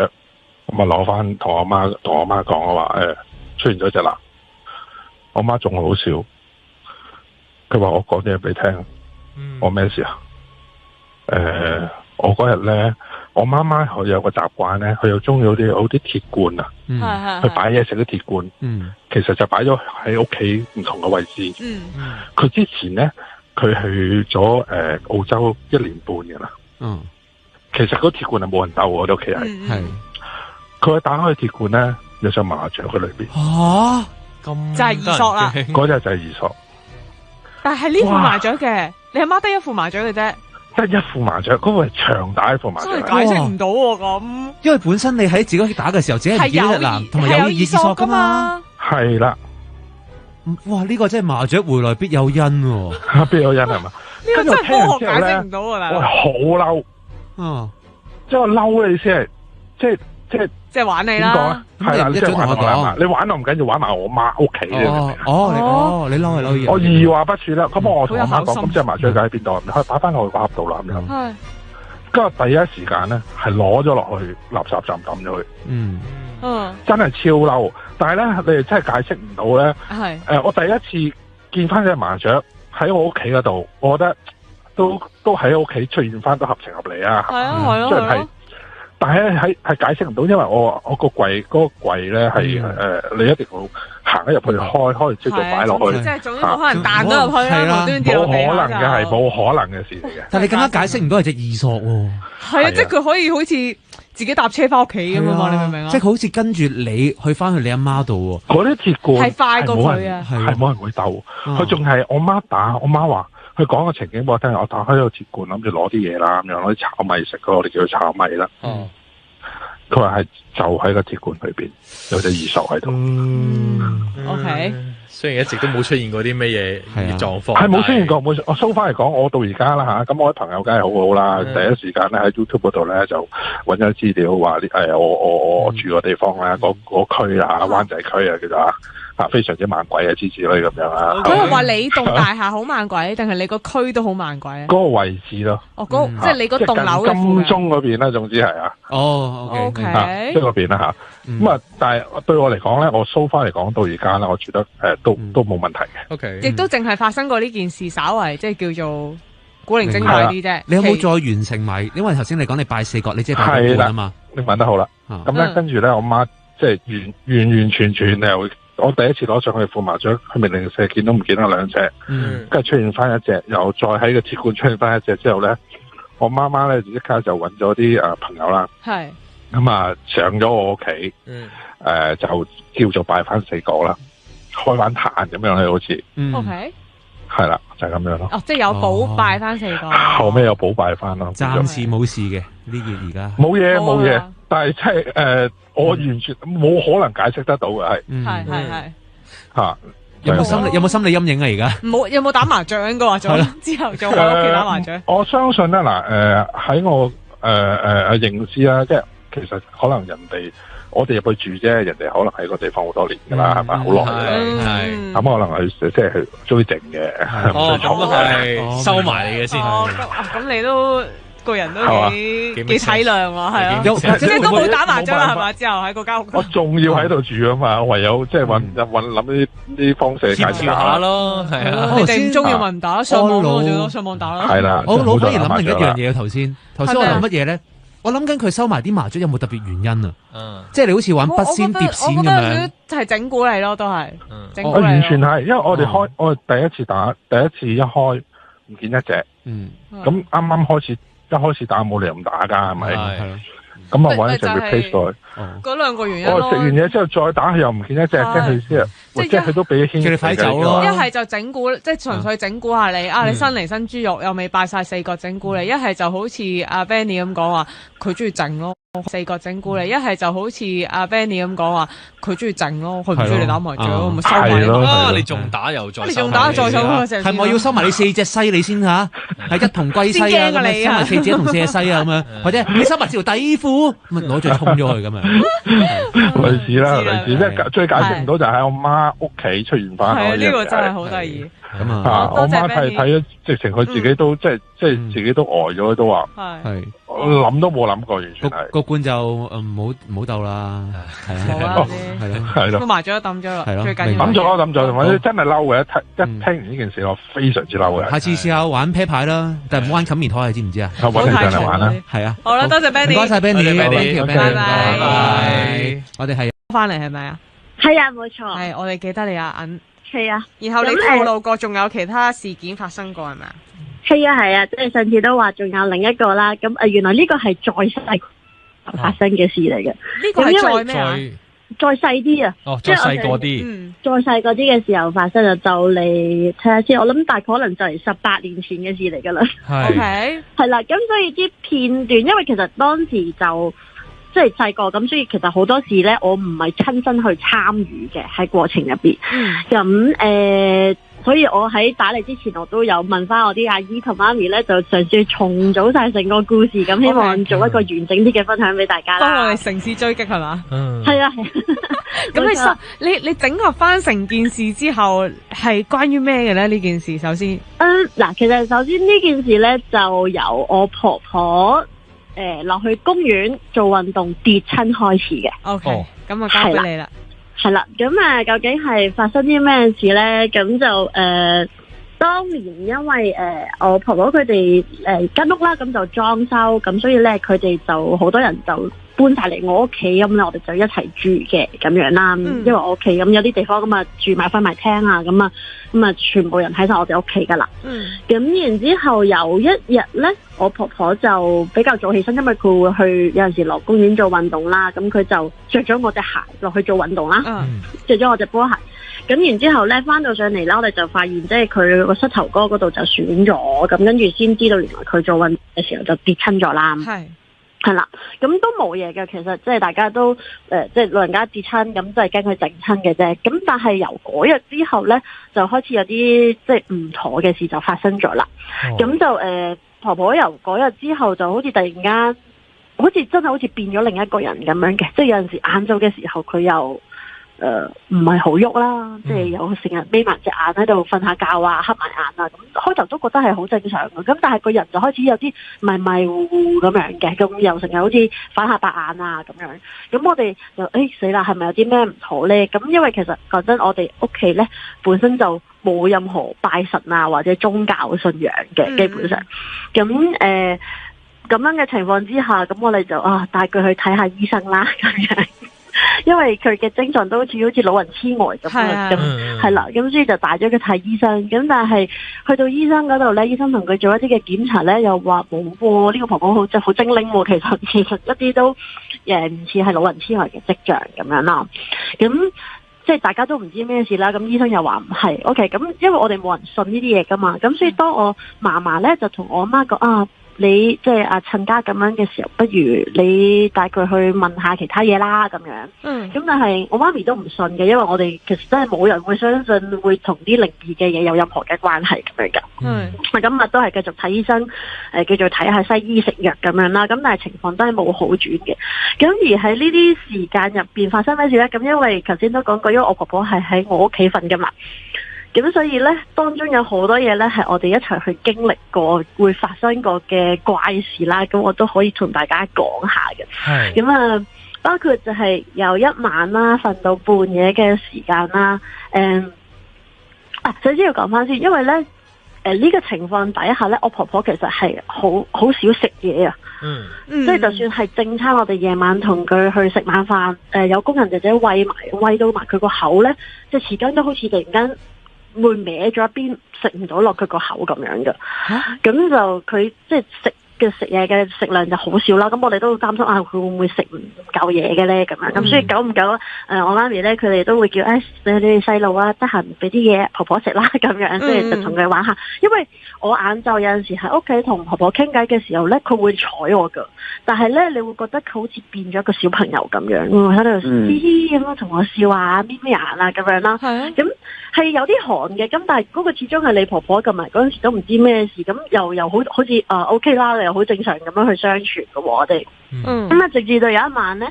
咁啊攞翻同我媽講，我話出現咗隻藍，我媽仲好笑，佢話我講啲嘢俾你聽，我咩事啊？我嗰日咧，我媽媽佢有個習慣咧，佢又中意好啲鐵罐啊，去擺嘢食啲鐵罐，其實就擺咗喺屋企唔同嘅位置。佢之前咧，佢去咗澳洲1年半嘅啦。其實嗰鐵罐係冇人鬥我哋屋企係，佢打開鐵罐咧，有隻麻雀喺裏邊。咁就係二索啦。嗰隻就係二索。但係呢副麻雀嘅，你阿媽得一副麻雀嘅啫。得一副麻雀，嗰個係長打一副麻雀，真係解釋唔到咁。因為本身你喺自己打嘅時候，只係見到隻藍同埋有二索噶嘛。係啦，哇！呢個真係麻雀回來必有因喎，必有因係嘛？呢個真係科學解釋唔到啊！我係好嬲，即係我嬲你先係，即係玩你啦。係啦，你即係玩我講，你玩我唔緊要，玩埋我媽屋企嘅。你嬲係嬲嘢。我二話不說啦，咁我同我媽講，咁即係麻雀喺邊度？你可以擺翻落去個盒度啦咁樣。跟住第一時間咧，係攞咗落去垃圾站抌咗佢。真係超嬲。但係咧，你哋真係解釋唔到咧。係我第一次見翻隻麻雀喺我屋企嗰度，我覺得都喺屋企出現翻都合情合理啊。係啊，雖然係。但係解釋唔到，因為我個櫃嗰個櫃咧係你一定要行咗入去開完之後擺落去，即係總之冇可能彈咗入去啦，無端掉落地冇可能嘅，係冇可能嘅事嚟嘅。但係你更加解釋唔到係隻二索喎。係啊，即係佢可以好似自己搭車翻屋企咁啊嘛，你明唔明啊？即係好似跟住你去翻去你阿媽度喎。嗰啲鐵罐係快過佢啊，係冇人會鬥。佢仲係我媽打，我媽話佢講個情景俾我聽，我打開個鐵罐諗住攞啲嘢啦，咁樣攞啲炒米食，我哋叫佢炒米啦。佢話係就喺個鐵罐裏邊有隻二索喺度。OK，雖然一直都冇出現過啲咩嘢狀況，係冇出現過。我收翻嚟講，我到而家啦吓，咁我啲朋友梗係好好啦。第一時間咧喺 YouTube 嗰度咧就揾咗資料，話我住個地方咧，嗰區啊，灣仔區啊，叫做非常之猛鬼啊之類咁樣啊。佢係話你棟大廈好猛鬼，定係你個區都好猛鬼啊？嗰個位置咯。即係你嗰棟樓嘅附近。金鐘嗰邊啦，總之係啊。OK，即係嗰邊啦吓。咁啊，但係對我嚟講咧，我搜翻嚟講到而家啦，我覺得都冇問題嘅。OK，亦都淨係發生過呢件事，稍為即係叫做古靈精怪啲啫。你有冇再完成埋？因為頭先你講你拜4角，你即係拜4角啊嘛。你問得好啦。咁咧跟住咧，我媽即係完全又。我第一次攞上去副麻雀，去命令社見都唔見到2隻，跟住出現翻一隻，又再喺個鐵罐出現翻一隻之後咧，我媽媽咧即刻就揾咗啲朋友啦，咁啊上咗我屋企，就叫做拜翻4角啦。開翻壇咁樣咧，好似，OK，係啦，就係咁樣咯。哦，即係有補拜翻4個，後尾有補拜翻咯。暫時冇事嘅呢件而家冇嘢，但係即係我完全冇可能解釋得到嘅係吓。有冇心理陰影啊？而家冇，有冇打麻將嘅話咗之後再喺屋企打麻將？我相信咧嗱，喺我認知啦，即係其實可能我哋入去住啫，人哋可能喺個地方好多年噶啦，係咪好耐嘅？咁可能係即係追靜嘅，咁都係收埋你嘅先。咁你都個人都幾體諒喎，係啊，即係都冇打麻將啦，係嘛？之後喺個間屋，我仲要喺度住啊嘛，唯有即係諗啲方式解決下咯，係啊。你哋唔中意咪唔打，上網咯，最多上網打啦。係啦，我腦反而諗另一樣嘢，頭先我諗乜嘢咧？我諗緊佢收埋啲麻雀有冇特別原因啊？即係你好似玩筆仙碟仙咁樣，係整蠱你咯，都係。我完全係，因為我哋第一次一開唔見一隻，咁啱啱一開始打冇理由唔打噶，係咪？咁啊揾一隻 replace 佢。嗰兩個原因咯。我食完嘢之後再打佢又唔見一隻，即係佢都俾牽你快走咯。一係就整蠱，即係純粹整蠱下你啊！你新嚟新豬肉又未拜晒4個整蠱你，一係就好似阿 Benny 咁講話，佢中意靜咯。4個整蠱你，一係就好似阿 Benny 咁講話，佢中意靜咯，佢唔中意你打麻將，咪收埋咯。你仲打又再，你仲打再收嗰隻，係咪要收埋你4隻西你先吓？係一同歸西啊！收埋4隻同4隻西啊咁樣，或者你收埋條底褲，咁攞住沖咗佢咁樣。類似啦，類似即係最解釋唔到就係喺我媽屋企出現翻。係呢個真係好得意。咁啊，我媽睇咗，直情佢自己都即係自己都呆咗，都話係諗都冇諗過，完全係個官就唔好鬥啦，係咯，都埋咗抌咗啦，最緊要抌咗，或者真係嬲嘅，一聽完呢件事，我非常之嬲嘅。下次試下玩啤牌啦，但係唔好玩冚棉台，你知唔知啊？搵你上嚟玩啦，係啊。好啦，多謝 Benny，唔該晒 Benny，拜拜。我哋係翻嚟係咪啊？係啊，冇錯。係我哋記得你啊，銀。係啊，然後你透露過仲有其他事件發生過係咪啊？係啊，即係上次都話仲有另一個啦。咁原來呢個係再細發生嘅事嚟嘅。呢個係再咩啊？再細啲啊！哦，再細個啲。再細個啲嘅時候發生就嚟睇下先。我諗大概可能就係18年前嘅事嚟噶啦。係。係啦，咁所以啲片段，因為其實當時就即係細個咁，所以其實好多事咧，我唔係親身去參與嘅喺過程入邊。咁所以我喺打嚟之前，我都有問翻我啲阿姨同媽咪咧，就嘗試重組晒成個故事，咁希望做一個完整啲嘅分享俾大家啦。幫我哋城市追擊係嘛？係啊。咁你整合翻成件事之後，係關於咩嘅咧？呢件事首先，嗱，其實首先呢件事咧，就由我婆婆落去公園做運動跌親開始嘅。OK，咁啊交俾你啦。係啦，咁究竟係發生啲咩事咧？咁就當年因為我婆婆佢哋間屋啦，咁就裝修，咁所以咧佢哋就好多人就搬晒嚟我屋企，咁咧我哋就一齊住嘅咁樣啦。因為我屋企咁有啲地方咁啊住埋翻埋廳啊，咁啊全部人喺晒我哋屋企噶啦。咁然之後有一日咧，我婆婆就比較早起身，因為佢會去有陣時落公園做運動啦。咁佢就着咗我隻鞋落去做運動啦，着咗我隻波鞋。咁然之後咧，翻到上嚟啦，我哋就發現即係佢個膝頭哥嗰度就損咗，咁跟住先知道原來佢做運動嘅時候就跌親咗啦。係啦，咁都冇嘢嘅，其實即係大家都即係老人家跌親，咁即係驚佢整親嘅啫。咁但係由嗰日之後咧，就開始有啲即係唔妥嘅事就發生咗啦。咁就婆婆由嗰日之後就好似突然間，好似真係好似變咗另一個人咁樣嘅，即係有陣時晏晝嘅時候佢又唔係好喐啦，即係有成日眯埋隻眼喺度瞓下覺啊，黑埋眼啊，咁開頭都覺得係好正常嘅，咁但係個人就開始有啲迷迷糊糊咁樣嘅，咁又成日好似反下白眼啊咁樣，咁我哋就死啦，係咪有啲咩唔妥咧？咁因為其實講真，我哋屋企咧本身就冇任何拜神啊或者宗教信仰嘅，基本上，咁咁樣嘅情況之下，咁我哋就帶佢去睇下醫生啦咁樣。因為佢嘅症狀都好似老人痴呆咁啊，咁係啦，咁所以就帶咗佢睇醫生。咁但係去到醫生嗰度咧，醫生同佢做一啲嘅檢查咧，又話冇喎，呢個婆婆好即係好精靈喎，其實一啲都唔似係老人痴呆嘅跡象咁樣啦。咁即係大家都唔知咩事啦，咁醫生又話唔係 ，OK， 咁因為我哋冇人信呢啲嘢噶嘛，咁所以當我嫲嫲咧就同我媽講啊。你即係趁家咁樣嘅時候，不如你帶佢去問下其他嘢啦，咁樣。咁但係我媽咪都唔信嘅，因為我哋其實真係冇人會相信會同啲靈異嘅嘢有任何嘅關係咁樣噶。咁都係繼續睇醫生，繼續睇下西醫食藥咁樣啦。咁但係情況都係冇好轉嘅。咁而喺呢啲時間入邊發生咩事咧？咁因為頭先都講過，因為我婆婆係喺我屋企瞓噶嘛。咁所以咧，當中有好多嘢咧，係我哋一齊去經歷過，會發生過嘅怪事啦。咁我都可以同大家講下嘅。咁啊，包括就係有一晚啦，瞓到半夜嘅時間啦。首先要講翻先，因為咧，呢個情況底下咧，我婆婆其實係好少食嘢啊。即係就算係正餐，我哋夜晚同佢去食晚飯，有工人姐姐餵到埋佢個口咧，即係匙羹都好似突然間會歪咗一邊，食唔到落佢個口咁樣嘅。咁就佢即係食嘢嘅食量就好少啦。咁我哋都擔心佢會唔會食唔夠嘢嘅咧咁樣。咁所以久唔久我媽咪咧佢哋都會叫你哋細路啊，得閒俾啲嘢婆婆食啦咁樣，即係就同佢玩下。因為我晏晝有陣時喺屋企同婆婆傾偈嘅時候咧，佢會睬我噶，但係咧你會覺得佢好似變咗一個小朋友咁樣，喺度嘻嘻咁樣同我笑啊，咪咪眼啊咁樣啦。咁係有啲寒嘅，咁但係嗰個始終係你婆婆，咁埋嗰陣時都唔知咩事，咁又好似OK 啦，又好正常咁樣去相處嘅我哋。咁直至到有一晚咧，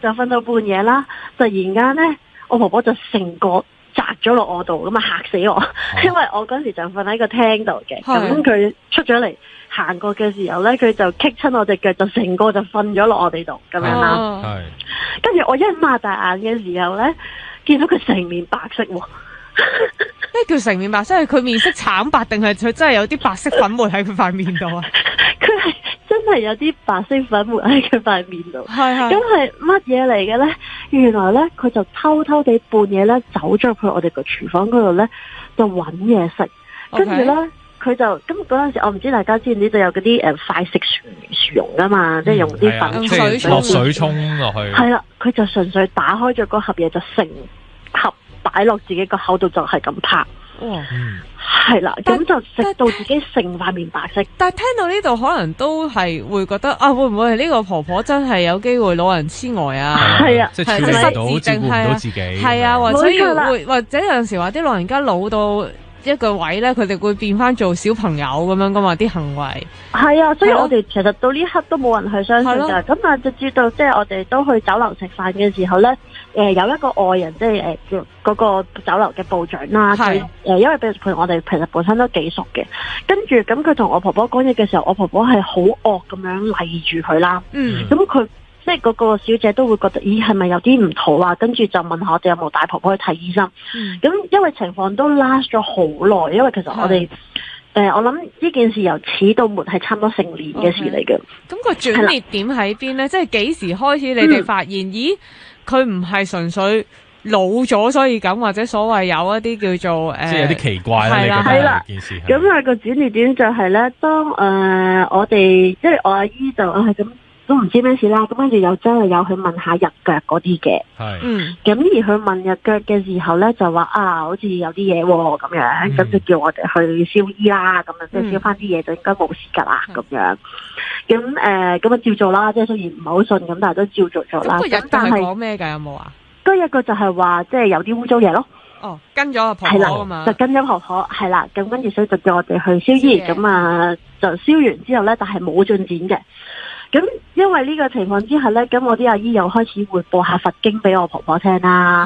就瞓到半夜啦，突然間咧，我婆婆就成個砸咗落我度，咁啊嚇死我，因為我嗰時就瞓喺個廳度嘅，咁佢出咗嚟行過嘅時候咧，佢就棘親我隻腳，就成個就瞓咗落我哋度咁樣啦。跟住我一擘大眼嘅時候咧，見到佢成面白色喎。咩叫成面白色？係佢面色慘白，定係佢真係有啲白色粉末喺佢塊面度啊？佢係真係有啲白色粉末喺佢塊面度。咁係乜嘢嚟嘅咧？原來咧佢就偷偷地半夜咧走咗去我哋個廚房嗰度咧，就搵嘢食。跟住咧佢就咁嗰陣時，我唔知大家知唔知道有嗰啲快食薯蓉噶嘛，即係用啲粉落水沖落去。係啦，佢就純粹打開咗嗰盒嘢，就成盒擺落自己個口度，就係咁拍。係啦，咁就食到自己成塊面白色。但係聽到呢度，可能都係會覺得會唔會係呢個婆婆真係有機會老人痴呆啊？係啊，即係處理唔到，照顧唔到自己。係啊，或者有陣時話啲老人家老到一個位咧，佢哋會變翻做小朋友咁樣噶嘛，啲行為。係啊，所以我哋其實到呢刻都冇人去相信㗎。咁啊，就知道即係我哋都去酒樓食飯嘅時候咧，有一個外人，即係叫嗰個酒樓嘅部長啦。佢因為譬如我哋其實本身都幾熟嘅，跟住咁佢同我婆婆講嘢嘅時候，我婆婆係好惡咁樣賴住佢啦。咁佢即係嗰個小姐都會覺得，咦係咪有啲唔妥啊？跟住就問下我哋有冇帶婆婆去睇醫生。咁因為情況都 last 咗好耐，因為其實我哋我諗呢件事由始到末係差唔多成年嘅事嚟嘅。咁個轉捩點喺邊咧？即係幾時開始你哋發現？咦，佢唔係純粹老咗所以咁，或者所謂有一啲叫做即係有啲奇怪啦。係啦，件事。咁個轉捩點就係咧，當我哋即係我阿姨就係咁。都唔知咩事啦，咁跟住又真係有去問下日腳嗰啲嘅，咁而去問日腳嘅時候咧，就話好似有啲嘢喎咁樣，咁就叫我哋去燒醫啦，咁樣即係燒翻啲嘢就應該冇事噶啦，咁樣，咁啊照做啦，即係雖然唔係好信咁，但係都照做咗啦。咁日腳係講咩㗎？有冇啊？嗰一個就係話即係有啲污糟嘢咯。跟咗婆婆啊嘛，就跟咗婆婆係啦，咁跟住所以就叫我哋去燒醫，咁啊就燒完之後咧，但係冇進展嘅。咁因為呢個情況之下咧，咁我啲阿姨又開始會播下佛經俾我婆婆聽啦，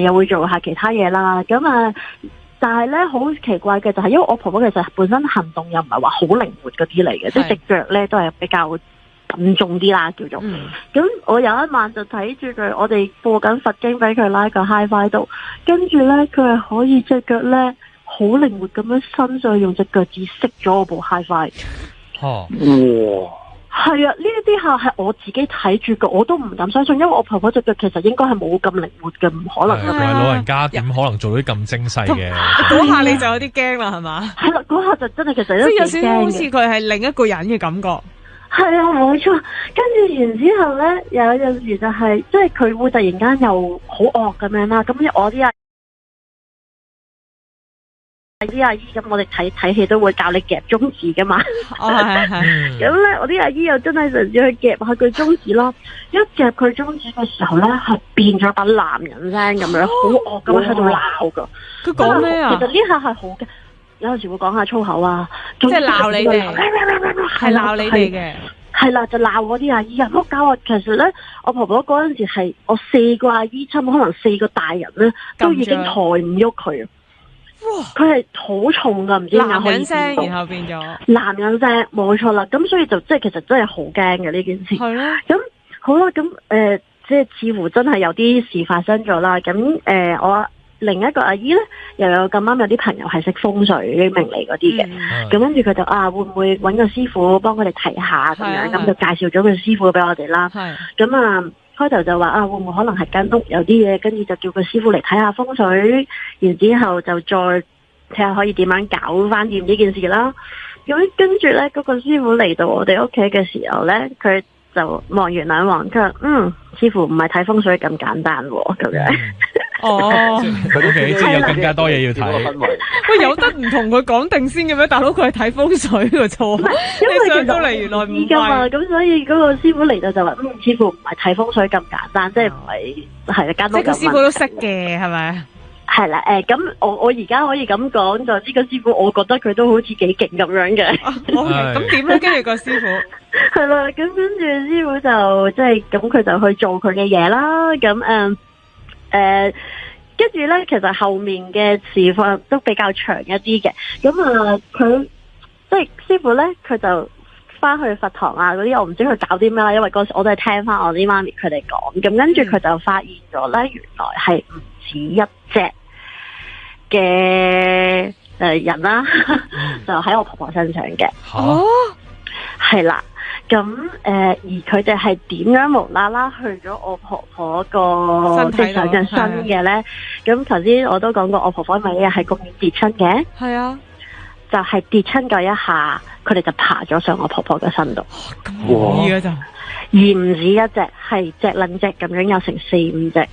又會做下其他嘢啦。咁但係咧好奇怪嘅就係，因為我婆婆其實本身行動又唔係話好靈活嗰啲嚟嘅，即係隻腳咧都係比較笨重啲啦，叫做。咁我有一晚就睇住佢，我哋播緊佛經俾佢拉個 HiFi 度，跟住咧佢係可以隻腳咧好靈活咁樣伸上去，用隻腳趾熄咗我部 HiFi。哇！係啊，呢一啲下係我自己睇住嘅，我都唔敢相信，因為我婆婆隻腳其實應該係冇咁靈活嘅，唔可能咁樣。老人家點可能做啲咁精細嘅？嗰下你就有啲驚啦，係嘛？係啦，嗰下就真係其實都有少少好似佢係另一個人嘅感覺。係啊，冇錯。跟住然之後咧，有陣時就係即係佢會突然間又好惡咁樣啦。咁我啲阿姨咁，我哋睇戲都會教你夾中指噶嘛。哦，係。咁咧，我啲阿姨又真係嘗試去夾下佢中指咯。一夾佢中指嘅時候咧，係變咗把男人聲咁樣，好惡咁樣喺度鬧噶。佢講咩啊？其實呢下係好嘅，有陣時會講下粗口啊，即係鬧你哋，係鬧你哋嘅。係啦，就鬧我啲阿姨啊！我教我其實咧，我婆婆嗰陣時係我4個阿姨，差唔多可能4個大人咧，都已經抬唔喐佢。哇！佢係好重噶，唔知點解可以變到男人聲，然後變咗男人聲，冇錯啦。咁所以就即係其實真係好驚嘅呢件事。係咯。咁好啦，咁即係似乎真係有啲事發生咗啦。咁我另一個阿姨咧，又有咁啱有啲朋友係識風水命理嗰啲嘅，咁跟住佢就會唔會揾個師傅幫佢哋睇下咁樣，咁就介紹咗個師傅俾我哋啦。咁啊開頭就話會唔會可能係間屋有啲嘢，跟住就叫個師傅嚟睇下風水，然之後就再睇下可以點樣搞翻掂呢件事啦。咁跟住咧，嗰個師傅嚟到我哋屋企嘅時候咧，佢就望完兩望，佢話似乎唔係睇風水咁簡單喎，咁樣。哦，即係有更加多嘢要睇。喂，有得唔同佢講定先嘅咩？大佬佢係睇風水嘅錯，因為上到嚟原來唔係嘛，咁所以嗰個師傅嚟到就話，似乎唔係睇風水咁簡單，即係唔係間屋咁。即係個師傅都識嘅，係咪？係啦，咁我而家可以咁講，就呢個師傅，我覺得佢都好似幾勁咁樣嘅。咁點咧？跟住個師傅係啦，咁跟住師傅就即係咁，佢就去做佢嘅嘢啦。咁跟住咧，其實後面嘅事況都比較長一啲嘅。咁佢即係師傅咧，佢就翻去佛堂啊嗰啲，我唔知佢搞啲咩啦。因為嗰時我都係聽翻我啲媽咪佢哋講。咁跟住佢就發現咗咧，原來係唔止一隻嘅人啦，就喺我婆婆身上嘅。哦，係啦。咁而佢哋係點樣無啦啦去咗我婆婆個即係上緊身嘅咧？咁頭先我都講過，我婆婆咪係公園跌親嘅。係啊，就係跌親嗰一下，佢哋就爬咗上我婆婆嘅身度。咁容易嘅就，而唔止一隻，係隻兩隻咁樣，有成4-5隻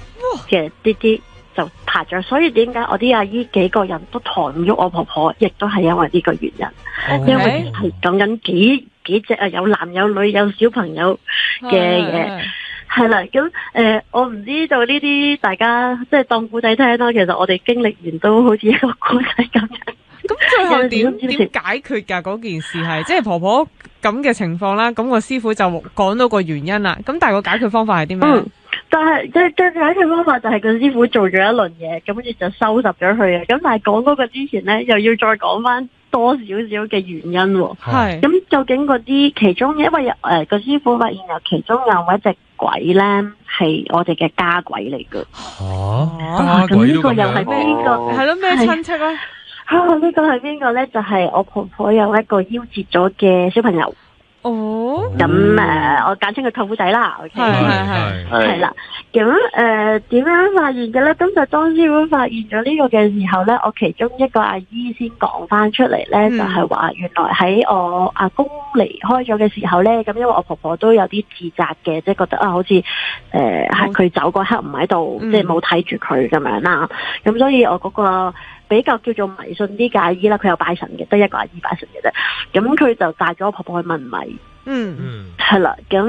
嘅啲就爬咗。所以點解我啲阿姨幾個人都抬唔喐我婆婆，亦都係因為呢個原因。因為係講緊幾隻有男有女有小朋友嘅嘢，係啦。咁我唔知道呢啲大家即係當古仔聽啦。其實我哋經歷完都好似一個古仔咁樣。咁最後點解決㗎？嗰件事係即係婆婆咁嘅情況啦。咁個師傅就講到個原因啦。咁但係個解決方法係啲咩？但係即係解決方法就係個師傅做咗一輪嘢，咁跟住就收拾咗佢嘅。咁但係講嗰個之前咧，又要再講翻多少少嘅原因喎。係咁究竟嗰啲其中，因為個師傅發現有其中有一隻鬼咧，係我哋嘅家鬼嚟㗎。咁呢個又係邊個？係咯，咩親戚咧？呢個係邊個咧？就係我婆婆有一個夭折咗嘅小朋友。哦，咁我簡稱佢舅父仔啦。OK，係啦。咁點樣發現嘅咧？咁就當師傅發現咗呢個嘅時候咧，我其中一個阿姨先講翻出嚟咧，就係話原來喺我阿公離開咗嘅時候咧，咁因為我婆婆都有啲自責嘅，即係覺得好似係佢走嗰刻唔喺度，即係冇睇住佢咁樣啦。咁所以我嗰個比較叫做迷信啲嘅阿姨啦，佢有拜神嘅，得一個阿姨拜神嘅啫。咁佢就帶咗我婆婆去問米。係啦。咁而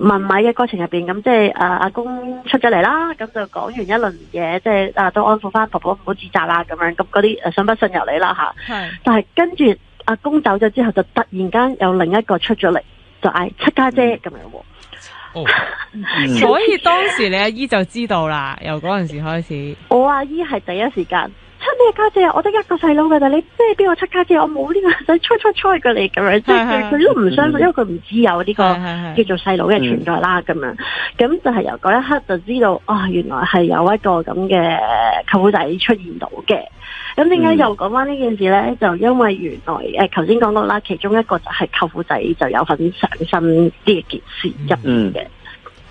問米嘅過程入邊，咁即係阿公出咗嚟啦，咁就講完一輪嘢，即係都安撫翻婆婆唔好自責啦，咁樣咁嗰啲信不信由你啦吓。係。但係跟住阿公走咗之後，就突然間有另一個出咗嚟，就嗌七家姐咁樣喎。哦，所以當時你阿姨就知道啦，由嗰陣時開始。我阿姨係第一時間。七咩家姐啊？我得一個細佬噶咋，你即係邊個七家姐？我冇呢個仔，吹過嚟咁樣，即係佢都唔相信，因為佢唔知有呢個叫做細佬嘅存在啦，咁樣，咁就係由嗰一刻就知道，原來係有一個咁嘅舅父仔出現到嘅。咁點解又講翻呢件事咧？就因為原來頭先講到啦，其中一個就係舅父仔就有份上身呢件事入面嘅。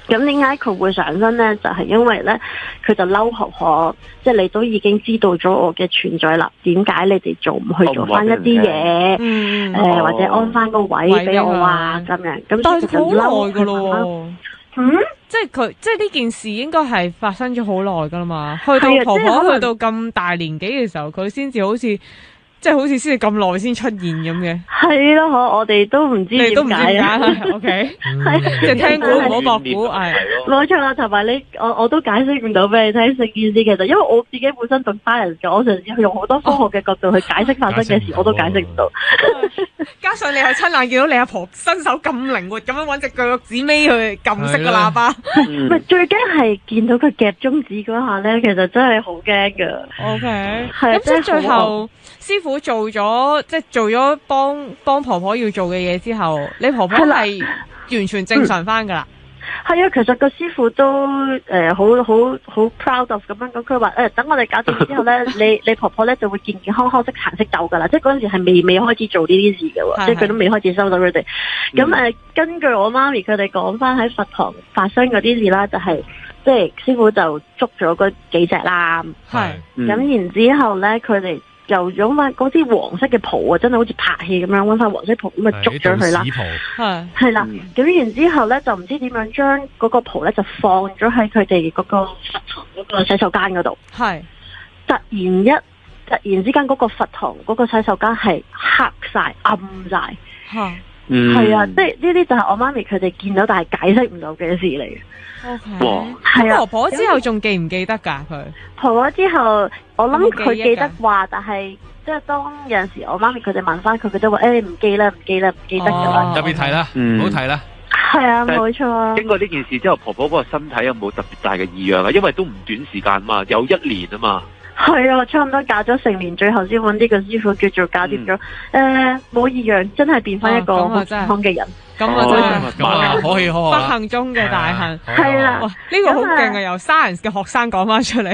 咁點解佢會上身咧？就係因為咧，佢就嬲婆婆，即係你都已經知道咗我嘅存在啦，點解你哋做唔去做翻一啲嘢？或者安翻個位俾我啊？咁樣咁，但係好耐噶咯。即係呢件事應該係發生咗好耐噶啦嘛。去到婆婆去到咁大年紀嘅時候，佢先至好似。即係好似先至咁耐先出現咁嘅，係咯，我哋都唔知點解啊。OK， 即係聽估唔好博估，係冇錯啦。同埋我都解釋唔到俾你聽成件事，其實因為我自己本身讀 science 嘅，我嘗試用好多科學嘅角度去解釋發生嘅事，我都解釋唔到。加上你係親眼見到你阿婆伸手咁靈活咁樣揾隻腳趾尾去撳熄個喇叭，唔係最驚係見到佢夾中指嗰下咧，其實真係好驚噶。OK， 咁即係最後師傅做咗幫婆婆要做嘅嘢之後，你婆婆係完全正常翻噶啦。係啊，其實個師傅都好 proud of 咁樣講，佢話等我哋搞掂之後咧，你婆婆咧就會健健康康識行識走噶啦，即係嗰陣時係未開始做呢啲事嘅喎，即係佢都未開始收到佢哋。咁根據我媽咪佢哋講翻喺佛堂發生嗰啲事啦，就係即係師傅就捉咗嗰幾隻啦，係咁然之後咧佢哋。又用翻嗰啲黃色嘅袍啊，真係好似拍戲咁樣，揾翻黃色袍咁啊捉咗佢啦，係啦，咁然之後咧就唔知點樣將嗰個袍咧就放咗喺佢哋嗰個佛堂嗰個洗手間嗰度，係突然之間嗰個佛堂嗰個洗手間係黑晒暗晒，係啊，即係呢啲就係我媽咪佢哋見到但係解釋唔到嘅事嚟嘅。哇，係啊！婆婆之後仲記唔記得㗎佢？婆婆之後，我諗佢記得話，但係即係當有陣時我媽咪佢哋問翻佢，佢都話唔記得㗎啦。特別提啦，唔好提啦。係啊，冇錯。經過呢件事之後，婆婆嗰個身體有冇特別大嘅異樣啊？因為都唔短時間嘛，有1年啊嘛。係啊，差唔多隔咗成年，最後先揾呢個師傅叫做搞掂咗。冇異樣，真係變翻一個好健康嘅人。咁啊真係可喜可賀，不幸中嘅大幸。係啦，呢個好勁啊！由 science 嘅學生講翻出嚟。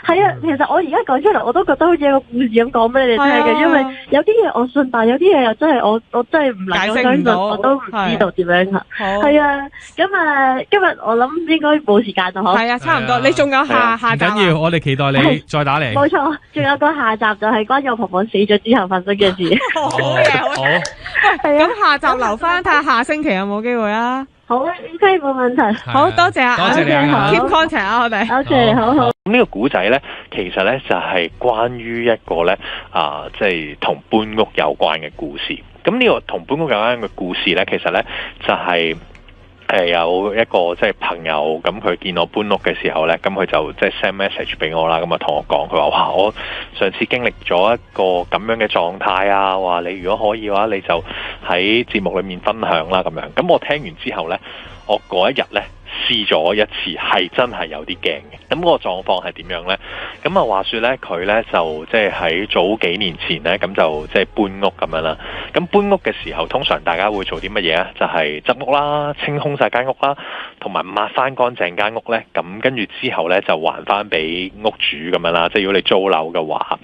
係啊，其實我而家講出嚟，我都覺得好似有個故事咁講俾你哋聽嘅，因為有啲嘢我信，但係有啲嘢又真係我真係唔能夠相信，我都唔知道點樣嚇。係啊，咁今日我諗應該冇時間啦，嗬。係啊，差唔多。你仲有下集？唔緊要，我哋期待你再打嚟。冇錯，仲有個下集就係關於我婆婆死咗之後發生嘅事。好嘅，好。咁下集留翻睇下下星期有冇機會啊？好啊，OK，冇問題。好多謝啊，多謝你，keep contact 啊，我哋。OK，好好。咁呢個古仔咧，其實咧就係關於一個咧即係同搬屋有關嘅故事。咁呢個同搬屋有關嘅故事咧，其實咧就係有一個即係朋友，咁佢見我搬屋嘅時候咧，咁佢就即係 send message 俾我啦，咁啊同我講，佢話哇，我上次經歷咗一個咁樣嘅狀態啊，話你如果可以嘅話，你就喺節目裏面分享啦咁樣。咁我聽完之後咧，我嗰一日咧試咗一次，係真係有啲驚嘅。咁個狀況係點樣呢？咁啊話說呢，佢呢就即係喺早幾年前呢，咁就即係搬屋咁樣啦。咁搬屋嘅時候，通常大家會做啲乜嘢啊？就係執屋啦，清空晒間屋啦，同埋抹翻乾淨間屋呢。咁跟住之後呢，就還翻俾屋主咁樣啦。即係如果你租樓嘅話，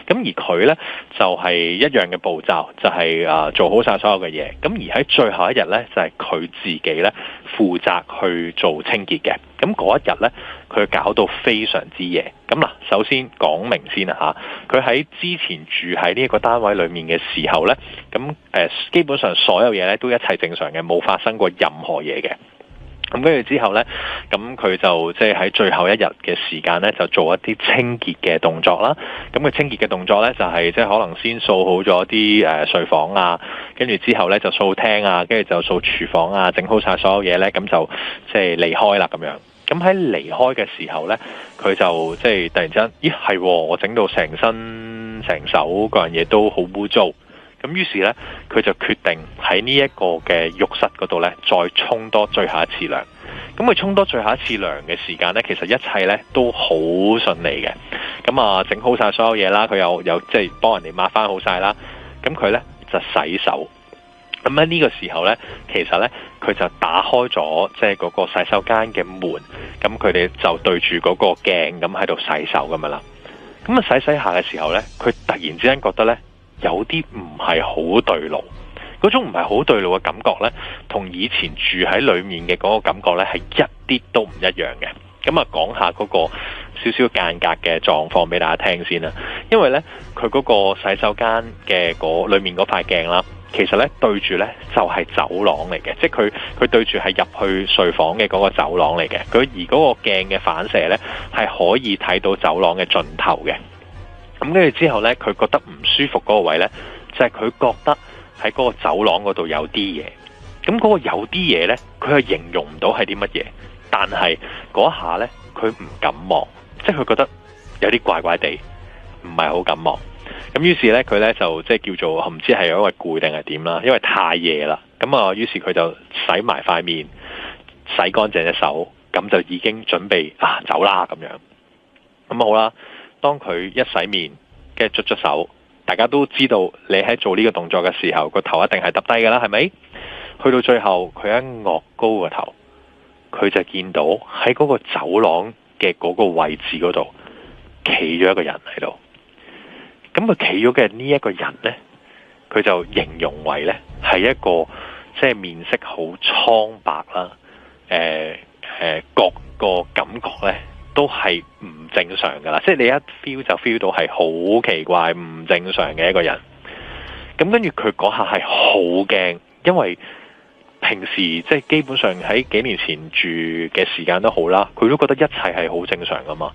咁而佢呢，就係一樣嘅步驟，就係做好晒所有嘅嘢。咁而喺最後一日呢，就係佢自己呢負責去做清潔嘅。咁嗰一日呢，佢搞到非常之夜。咁嗱，首先講明先啦嚇，佢喺之前住喺呢一個單位裏面嘅時候呢，咁基本上所有嘢呢都一切正常嘅，冇發生過任何嘢嘅。咁跟住之後呢，咁佢就即係喺最後一日嘅時間呢，就做一啲清潔嘅動作啦。咁佢清潔嘅動作呢，就係即係可能先掃好咗啲睡房啊，跟住之後呢，就掃廳啊，跟住就掃廚房啊，整好晒所有嘢呢，咁就即係離開啦咁樣。咁喺離開嘅時候呢，佢就即係突然之間，咦係喎，我整到成身成手嗰樣嘢都好污糟。咁於是呢，佢就決定喺呢一個嘅浴室嗰度呢，再沖多最後一次涼。咁佢沖多最後一次涼嘅時間呢，其實一切呢都好順利嘅。咁啊，整好晒所有嘢啦，佢有即係幫人哋抹翻好晒啦。咁佢呢就洗手。咁喺呢個時候呢，其實呢，佢就打開咗即係嗰個洗手間嘅門。咁佢哋就對住嗰個鏡咁喺度洗手咁樣啦。咁啊洗下嘅時候呢，佢突然之間覺得呢，有啲唔係好對路，嗰種唔係好對路嘅感覺呢，同以前住喺裏面嘅嗰個感覺呢，係一啲都唔一樣嘅。咁啊，講下嗰個少少間隔嘅狀況俾大家聽先啦。因為呢，佢嗰個洗手間嘅裏面嗰塊鏡啦，其實呢對住呢就係走廊嚟嘅，即係佢對住係入去睡房嘅嗰個走廊嚟嘅。佢而嗰個鏡嘅反射呢，係可以睇到走廊嘅盡頭嘅。咁跟住之後呢，佢覺得唔舒服嗰個位呢，就係佢覺得喺嗰個走廊嗰度有啲嘢。咁嗰個有啲嘢呢，佢係形容唔到係啲乜嘢，但係嗰下呢，佢唔敢望，即係佢覺得有啲怪怪地，唔係好敢望。咁於是呢，佢呢就即係叫做唔知係因為攰定係點啦，因為太夜啦。咁啊，於是佢就洗埋塊面，洗乾淨隻手，咁就已經準備走啦咁樣。咁好啦，當佢一洗面，跟住捽手，大家都知道你喺做呢個動作嘅時候，個頭一定係耷低噶啦，係咪？去到最後，佢一昂高個頭，佢就見到喺嗰個走廊嘅嗰個位置嗰度，企咗一個人喺度。咁佢企咗嘅呢一個人呢，佢就形容為呢係一個即係面色好蒼白啦，各個感覺呢都係唔正常噶啦，即係你一 feel 就 feel 到係好奇怪唔正常嘅一個人。咁跟住佢嗰下係好驚，因為平時即係基本上喺幾年前住嘅時間都好啦，佢都覺得一切係好正常噶嘛。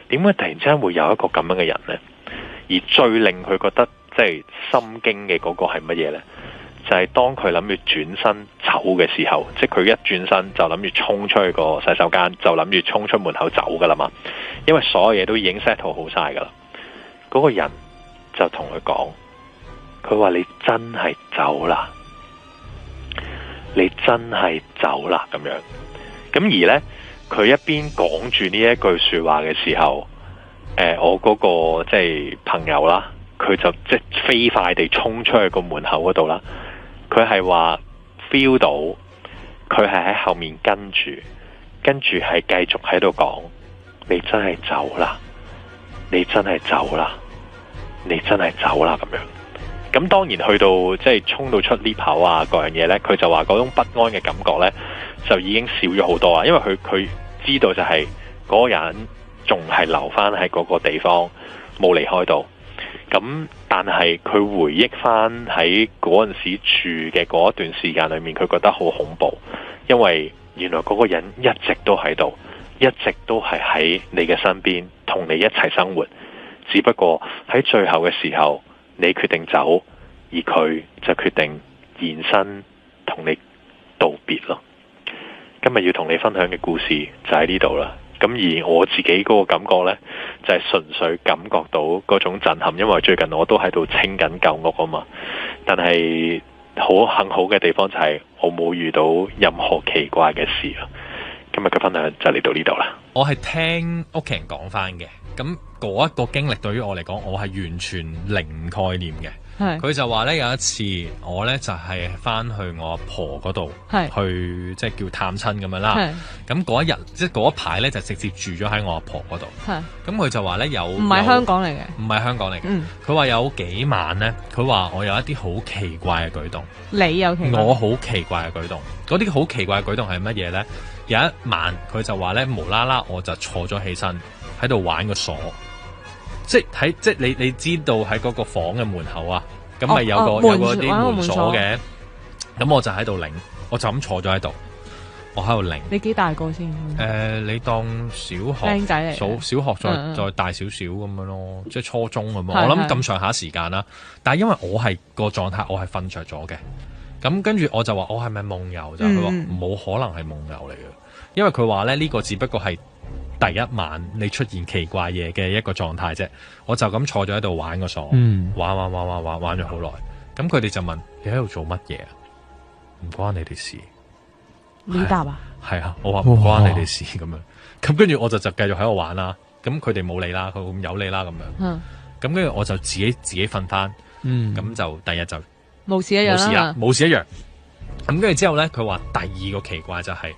點解突然之間會有一個咁樣嘅人呢？而最令佢覺得即係心驚嘅嗰個係乜嘢呢？就係當佢諗住轉身走嘅時候，即係佢一轉身就諗住衝出去個洗手間，就諗住衝出門口走噶啦嘛。因為所有嘢都已經 settle 好晒噶啦。嗰個人就同佢講，佢話你真係走啦，你真係走啦咁樣。咁而呢，佢一邊講住呢一句說話嘅時候，我嗰個即係朋友啦，佢就即係飛快地衝出去個門口嗰度啦。佢係話 feel 到佢係喺後面跟住係繼續喺度講，你真係走啦，你真係走啦，你真係走啦咁樣。咁當然去到即係衝到出 lift 口啊各樣嘢呢，佢就話嗰種不安嘅感覺呢，就已經少咗好多啊。因為佢知道就係嗰個人仲係留翻喺嗰個地方冇離開到。咁但係佢回憶翻喺嗰陣時住嘅嗰一段時間裏面，佢覺得好恐怖，因為原來嗰個人一直都喺度，一直都係喺你嘅身邊同你一齊生活，只不過喺最後嘅時候你決定走，而佢就決定現身同你道別咯。今日要同你分享嘅故事就喺呢度啦。咁而我自己嗰個感覺呢，就係純粹感覺到嗰種震撼，因為最近我都喺度清緊舊屋啊嘛。但係好幸好嘅地方就係我冇遇到任何奇怪嘅事啊。今日嘅分享就嚟到呢度啦。我係聽屋企人講翻嘅，咁嗰一個經歷對於我嚟講，我係完全零概念嘅。佢就話咧，有一次我咧就係翻去我阿婆嗰度，去即係叫探親咁樣啦。咁嗰一日即係嗰一排咧就直接住咗喺我阿婆嗰度。咁佢就話咧有唔係香港嚟嘅，唔係香港嚟嘅。佢話有幾晚咧，佢話我有一啲好奇怪嘅舉動。你有奇怪？我好奇怪嘅舉動。嗰啲好奇怪嘅舉動係乜嘢咧？有一晚佢就話咧，無啦啦我就坐咗起身喺度玩個鎖。即係你知道喺嗰個房嘅門口啊，咁咪有個啲門鎖嘅，咁我就喺度擰，我就咁坐咗喺度，我喺度擰。你幾大個先？你當小學靚仔嚟，小學再大少少咁樣咯，即係初中咁樣。我諗咁上下時間啦，但係因為我係個狀態，我係瞓着咗嘅。咁跟住我就話我係咪夢遊啫？佢話冇可能係夢遊嚟嘅，因為佢話咧呢個只不過係第一晚你出現奇怪嘢嘅一個狀態啫，我就咁坐咗喺度玩個鎖，玩咗好耐。咁佢哋就問你喺度做乜嘢啊？唔關你哋事。你答啊？係啊，我話唔關你哋事咁樣。咁跟住我就繼續喺度玩啦。咁佢哋冇理啦，佢咁有理啦咁樣。咁跟住我就自己瞓翻。咁就第日就冇事一樣啦。冇事一樣。咁跟住之後咧，佢話第二個奇怪就係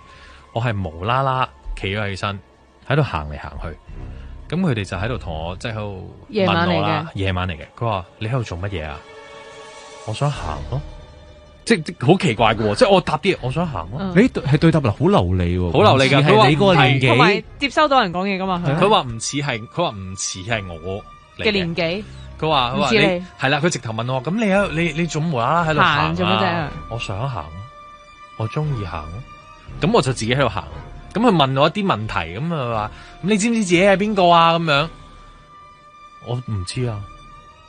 我係無啦啦企咗起身。喺度行嚟行去，咁佢哋就喺度同我即係喺度問我啦。夜晚嚟嘅，佢話你喺度做乜嘢啊？我想行咯。即好奇怪嘅，即係我搭啲嘢，我想行咯。你係對答好流利喎，好流利噶。佢話你嗰個年紀，同埋接收到人講嘢噶嘛。佢話唔似係我嘅年紀。佢話你係啦，佢直頭問我，咁你仲無啦啦喺度行做乜啫？我想行，我中意行，咁我就自己喺度行。咁佢問我一啲問題，咁啊話，咁你知唔知自己係邊個啊？咁樣，我唔知啊，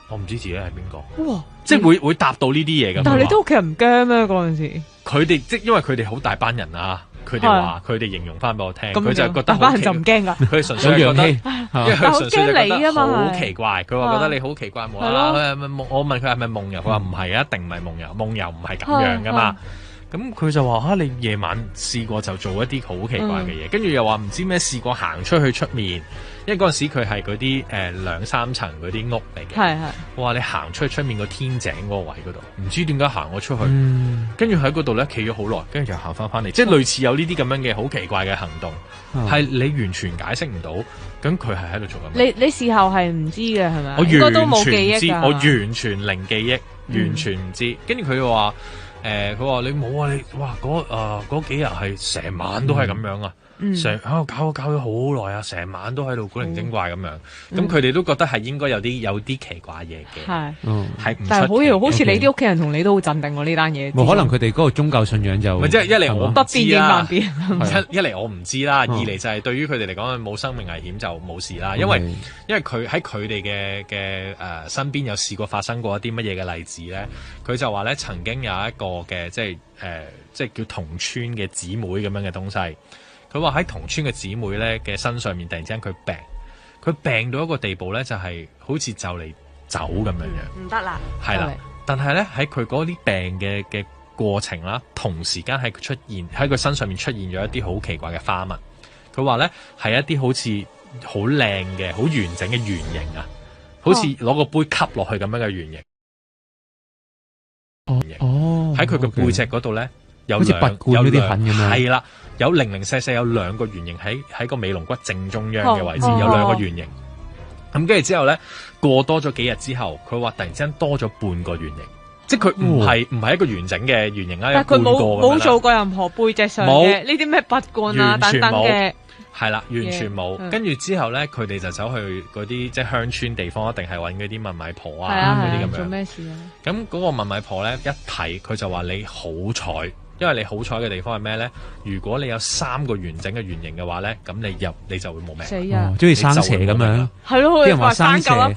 我唔知自己係邊個。哇！即係會答到呢啲嘢咁。但係你啲屋企人唔驚咩？嗰陣時，佢哋因為佢哋好大班人啊，佢哋話佢哋形容翻俾我聽，佢就覺得大班人就唔驚噶。佢純粹係覺得，因為佢純粹就覺得好奇怪。佢話覺得你好奇怪，冇啦。我問佢係咪夢遊，佢話唔係啊，一定唔係夢遊，夢遊唔係咁樣噶嘛。咁佢就話你夜晚試過就做一啲好奇怪嘅嘢，跟住又話唔知咩試過行出去出面，因為嗰陣時佢係嗰啲2、3層嗰啲屋嚟嘅。係。我話你行出去出面個天井嗰個位嗰度，唔知點解行咗出去，跟住喺嗰度咧企咗好耐，跟住就行翻嚟，即係類似有呢啲咁樣嘅好奇怪嘅行動，係你完全解釋唔到，咁佢係喺度做緊。你事後係唔知嘅係咪？我應該都冇記憶㗎。我完全零記憶，完全唔知。跟住佢又話。佢話你冇啊！你哇嗰幾日係成晚都係咁樣啊，成喺度搞咗好耐啊，成晚都喺度古靈精怪咁樣。咁佢哋都覺得係應該有啲奇怪嘢嘅，係但係好似你啲屋企人同你都好鎮定喎呢單嘢。冇可能佢哋嗰個宗教信仰就即係一嚟我不變應萬變，一嚟我唔知啦，二嚟就係對於佢哋嚟講冇生命危險就冇事啦。因為佢喺佢哋嘅身邊有試過發生過一啲乜嘢嘅例子咧，佢就話咧曾經有一個嘅即係叫同村嘅姊妹咁樣嘅東西。佢話喺同村嘅姊妹咧嘅身上面突然之間佢病到一個地步咧，就係好似就嚟走咁樣樣，唔得啦，係啦。但係咧喺佢嗰啲病嘅過程啦，同時間喺佢身上面出現咗一啲好奇怪嘅花紋。佢話咧係一啲好似好靚嘅好完整嘅圓形啊，好似攞個杯吸落去咁樣嘅圓形。喺佢嘅背脊嗰度咧，有好似拔罐嗰啲痕咁樣，係啦，有零零細細有2個圓形喺個尾龍骨正中央嘅位置，有2個圓形。咁跟住之後咧，過多咗幾日之後，佢話突然之間多咗半個圓形，即係佢唔係一個完整嘅圓形啦。但係佢冇做過任何背脊上嘅呢啲咩拔罐啊等等嘅。係啦，完全冇。跟住之後咧，佢哋就走去嗰啲即係鄉村地方，一定係揾嗰啲問米婆啊嗰啲咁樣。做咩事啊？咁嗰個問米婆咧一睇，佢就話你好彩，因為你好彩嘅地方係咩咧？如果你有3個完整嘅圓形嘅話咧，咁你就會冇命。死啊！好似生蛇咁樣。係咯，啲人話生蛇一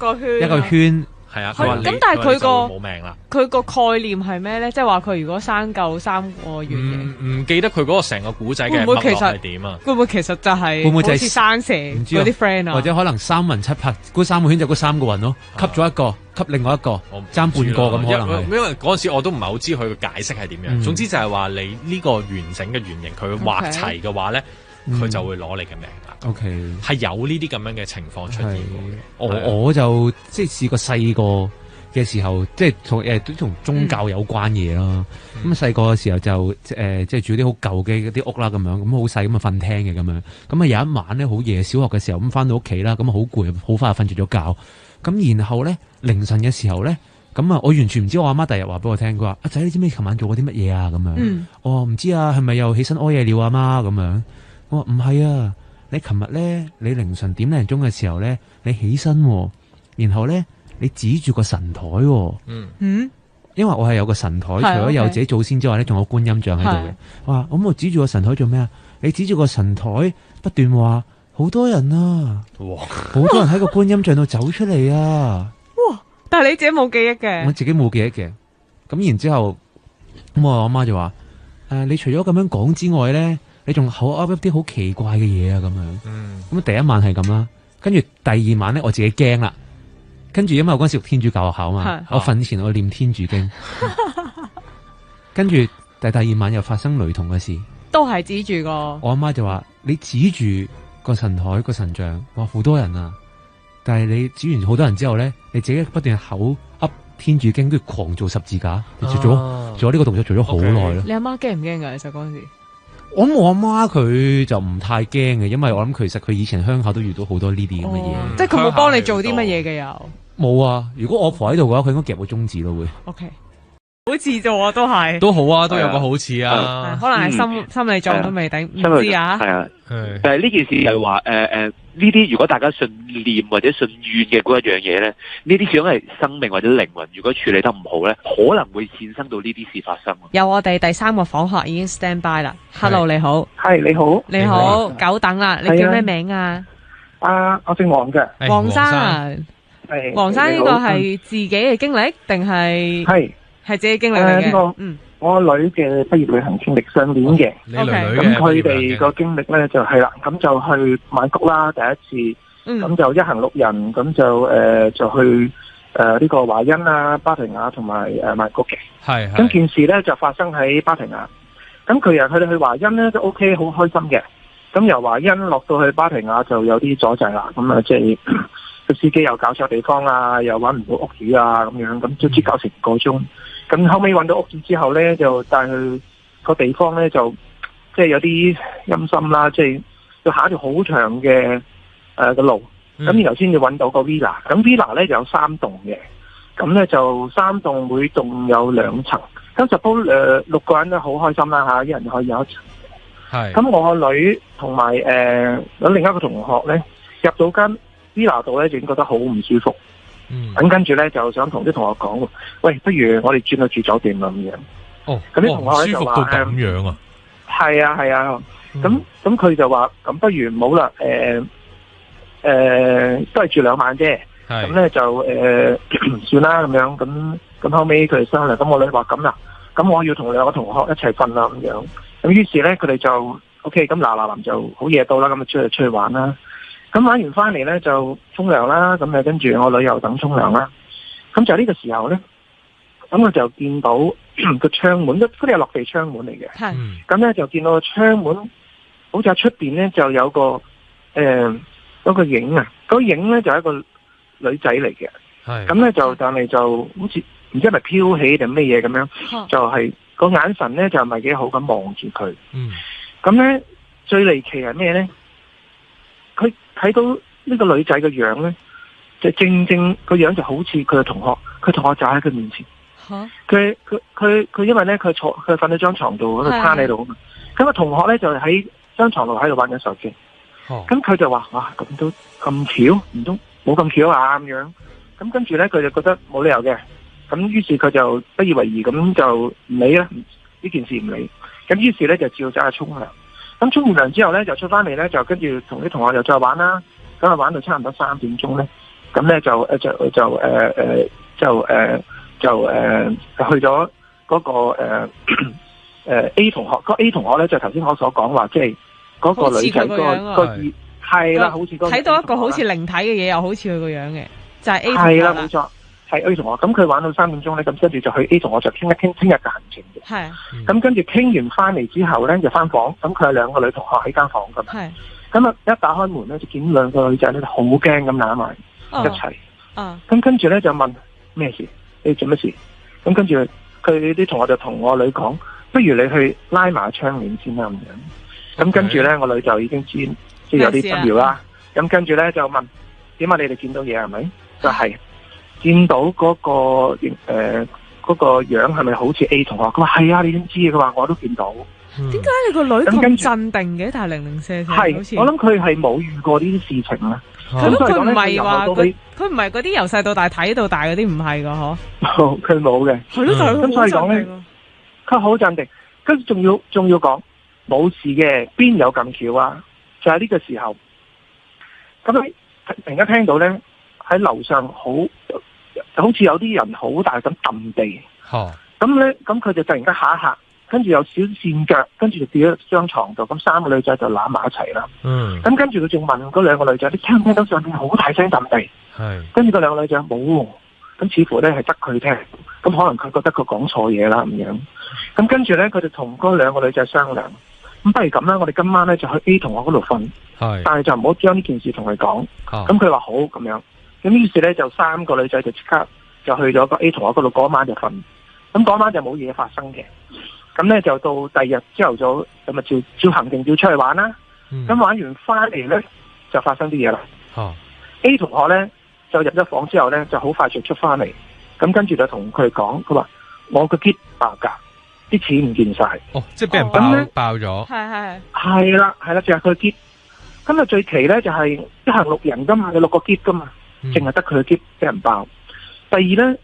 個圈。係啊，咁但係佢冇命啦。佢個概念係咩咧？即係話佢如果生夠3個圓形，唔記得佢嗰個成個古仔嘅脈絡係點啊？會唔會其實就係好似生蛇嗰啲 friend 啊？或者可能3魂7魄，嗰3個圈就嗰3個魂咯，吸咗一個，吸另外一個，爭半個咁可能。因為嗰陣時我都唔係好知佢嘅解釋係點樣。總之就係話你呢個完整嘅圓形，佢畫齊嘅話咧，佢就會攞你嘅命啦。OK，係有呢啲咁樣嘅情況出現過嘅。我就即係試過細個嘅時候，即係都同宗教有關嘢啦。咁細個嘅時候就即係住啲好舊嘅啲屋啦，咁樣咁好細咁啊瞓廳嘅咁樣。咁啊有一晚咧好夜，小學嘅時候咁翻到屋企啦，咁啊好攰，好快就瞓住咗覺。咁然後咧凌晨嘅時候咧，咁啊我完全唔知我阿媽第日話俾我聽，佢話阿仔你知唔知琴晚做過啲乜嘢啊？咁樣，我話唔知啊，係咪又起身屙夜尿啊媽咁樣？我話唔係啊。你琴日咧，你凌晨1點鐘嘅時候咧，你起身，然後咧，你指住個神台，因為我係有個神台，除咗有自己祖先之外咧，仲有觀音像喺度嘅。我話咁我指住個神台做咩啊？你指住個神台不斷話好多人啊，好多人喺個觀音像度走出嚟啊！哇！但係你自己冇記憶嘅，我自己冇記憶嘅。咁然之後，咁我阿媽就話：你除咗咁樣講之外咧。你仲口噏一啲好奇怪嘅嘢啊咁樣，咁第一晚係咁啦，跟住第2晚咧我自己驚啦，跟住因為我嗰時讀天主教學校嘛，我瞓前我念天主經，跟住第2晚又發生雷同嘅事，都係指住個，我阿媽就話你指住個神台個神像，哇好多人啊，但係你指完好多人之後咧，你自己不斷口噏天主經，跟住狂做十字架，做咗呢個動作做咗好耐咯。你阿媽驚唔驚噶？其實嗰陣時。我諗我阿媽佢就唔太驚嘅，因為我諗其實佢以前鄉下都遇到好多呢啲咁嘅嘢，即係佢冇幫你做啲乜嘢嘅又。冇啊！如果我婆喺度嘅話，佢應該夾個中指咯會。OK。好似啫喎，都係都好啊，都有個好似啊，可能係心理狀都未定，唔知啊。係啊，但係呢件事就係話呢啲如果大家信念或者信怨嘅嗰一樣嘢咧，呢啲始終係生命或者靈魂，如果處理得唔好咧，可能會衍生到呢啲事發生。有我哋第3個訪客已經 stand by 啦。Hello， 你好。係你好。你好，久等啦。你叫咩名啊？我姓黃嘅。黃生啊。係。黃生呢個係自己嘅經歷定係？係自己經歷嚟嘅。我女嘅畢業旅行經歷上年嘅。咁佢哋個經歷咧就係啦，咁就去曼谷啦，第一次。咁就一行6人，咁就去呢個華欣啦、芭提雅同埋曼谷嘅。係。咁件事咧就發生喺芭提雅。咁佢哋去華欣咧都 OK， 好開心嘅。咁由華欣落到去芭提雅就有啲阻滯啦。咁啊，即係個司機又搞錯地方啊，又揾唔到屋主啊，咁樣咁卒之搞成個鐘。咁後尾揾到屋主之後咧，就帶去個地方咧，就即係有啲陰森啦，即係要行一條好長嘅個路。咁然後先至揾到個 villa。咁 villa 咧就有3棟嘅。咁咧就3棟，每棟有2層。咁suppose 6個人都好開心啦嚇，一人可以有1層。係。咁我個女同埋有另一個同學咧，入到間 villa 度咧，就已經覺得好唔舒服。咁跟住咧就想同啲同學講，喂，不如我哋轉去住酒店啦咁樣。哦。咁啲同學咧就話咁樣啊。係啊係啊。咁佢就話，咁不如唔好啦，都係住2晚啫。咁咧就算啦咁樣。咁後尾佢哋商量，咁我女話咁啦，咁我要同2個同學一齊瞓啦咁樣。咁於是咧佢哋就 OK， 咁嗱就好夜到啦，咁就出去玩啦。咁玩完翻嚟咧就沖涼啦，咁跟住我女又等沖涼啦。咁就呢個時候咧，咁我就見到個窗門，嗰啲係落地窗門嚟嘅。係。咁咧就見到個窗門，好似喺出邊咧就有個嗰個影啊，嗰個影咧就係一個女仔嚟嘅。係。咁咧就但係就好似唔知係咪飄起定咩嘢咁樣，就係個眼神咧就唔係幾好咁望住佢。嗯。咁咧最離奇係咩咧？佢睇到呢個女仔嘅樣咧，就正個樣就好似佢嘅同學，佢同學就喺佢面前。嚇！佢因為咧佢瞓喺張床度，喺度攤喺度啊嘛。咁個同學咧就喺張床度喺度玩緊手機。咁佢就話：哇，咁都咁巧，唔通冇咁巧啊咁樣。咁跟住咧，佢就覺得冇理由嘅。咁於是佢就不以為意，咁就唔理啦，呢件事唔理。咁於是咧就照走去沖涼。咁沖完涼之後咧，就出翻嚟咧，就跟住同啲同學又再玩啦。咁啊玩到差唔多3點鐘咧，咁咧就去咗嗰個A 同學。個 A 同學咧就頭先我所講話，即係嗰個女仔個係啦，好似睇到一個好似靈體嘅嘢，又好似佢個樣嘅，就係 A 同學啦。係啦，冇錯。係 A 同學，咁佢玩到3點鐘咧，咁跟住就去 A 同學就傾一傾聽日嘅行程嘅。係。咁跟住傾完翻嚟之後咧，就翻房，咁佢係2個女同學喺間房噶嘛。係。咁啊，一打開門咧，就見2個女仔咧，好驚咁攬埋一齊。咁跟住咧就問咩事？你做乜事？咁跟住佢啲同學就同我女講，不如你去拉埋窗簾先啦咁樣。咁跟住咧，我女就已經知，即係有啲不妙啦。咁跟住咧就問，點解你哋見到嘢係咪？就係。見到嗰個樣係咪好似 A 同學？佢話係啊，你點知？佢話我都見到。點解你個女咁鎮定嘅？但係零零舍舍，係我諗佢係冇遇過呢啲事情啦。咁佢唔係話佢唔係嗰啲由細到大睇到大嗰啲，唔係噶嗬。佢冇嘅。係咯，咁所以講咧，佢好鎮定，跟住仲要講冇事嘅，邊有咁巧啊？就係呢個時候，咁你突然間聽到咧喺樓上好似有啲人好大咁揼地，咁咧，咁佢就突然間嚇一嚇，跟住有少少跣腳，跟住就跌咗張床度，咁3個女仔就攬埋一齊啦。咁跟住佢仲問嗰2個女仔：你聽唔聽到上邊好大聲揼地？跟住嗰2個女仔冇，咁似乎咧係得佢聽，咁可能佢覺得佢講錯嘢啦咁樣。咁跟住咧，佢就同嗰2個女仔商量，咁不如咁啦，我哋今晚咧就去 A 同學嗰度瞓，但係就唔好將呢件事同佢講。咁佢話好咁樣。咁於是咧就3個女仔就即刻就去咗個 A 同學嗰度，嗰晚就瞓。咁嗰晚就冇嘢發生嘅。咁咧就到第二日朝頭早咁啊照行程照出去玩啦。咁玩完翻嚟咧就發生啲嘢啦。A 同學咧就入咗房之後咧就好快就出翻嚟。咁跟住就同佢講，佢話：我個篋爆格，啲錢唔見晒。哦，即係俾人爆咗。係啦，就係佢篋。咁啊最奇咧就係一行6人噶嘛，有6個篋噶嘛，淨係得佢個篋俾人爆。第二咧，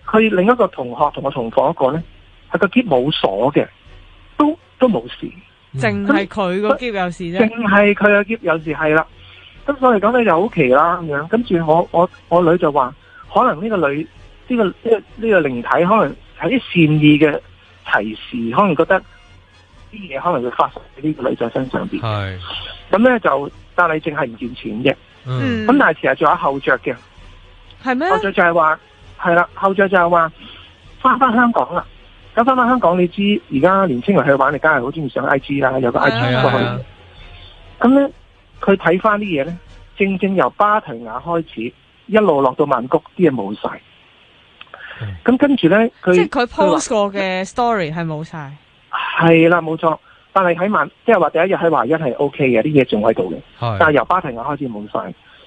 佢另一個同學同我同房一個咧，係個篋冇鎖嘅，都冇事。淨係佢個篋有事啫。淨係佢個篋有事，係啦。咁所以講咧就好奇啦咁樣。跟住我女就話，可能呢個女呢個靈體可能係啲善意嘅提示，可能覺得啲嘢可能會發生喺呢個女仔身上邊。係。咁咧就，但係淨係唔見錢啫。咁但係其實仲有後着嘅。係咩？後着就係話，係啦，後着就係話翻香港啦。咁翻香港，你知而家年青人去玩，你梗係好中意上 IG 啦，有個 IG 過去。咁咧，佢睇翻啲嘢咧，正由芭提雅開始，一路落到曼谷，啲嘢冇晒。咁跟住咧，即係佢 post 過嘅 story 係冇晒。係啦，冇錯。但係喺即係話第一日喺華一係 OK 嘅，啲嘢仲喺度嘅。但係由芭提雅開始冇晒。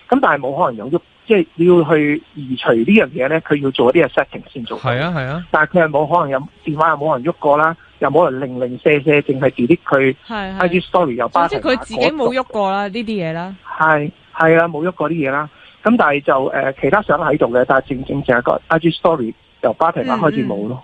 咁但係冇可能有喐，即係你要去移除呢樣嘢咧，佢要做一啲嘅 setting 先做。係啊。但係佢係冇可能有電話又冇人喐過啦，又冇人零舍，淨係 delete 佢 IG story 又芭提雅。即係佢自己冇喐過啦，呢啲嘢啦。係啦，冇喐過啲嘢啦。咁但係就其他相喺度嘅，但係正淨係個 IG story 由芭提雅開始冇咯。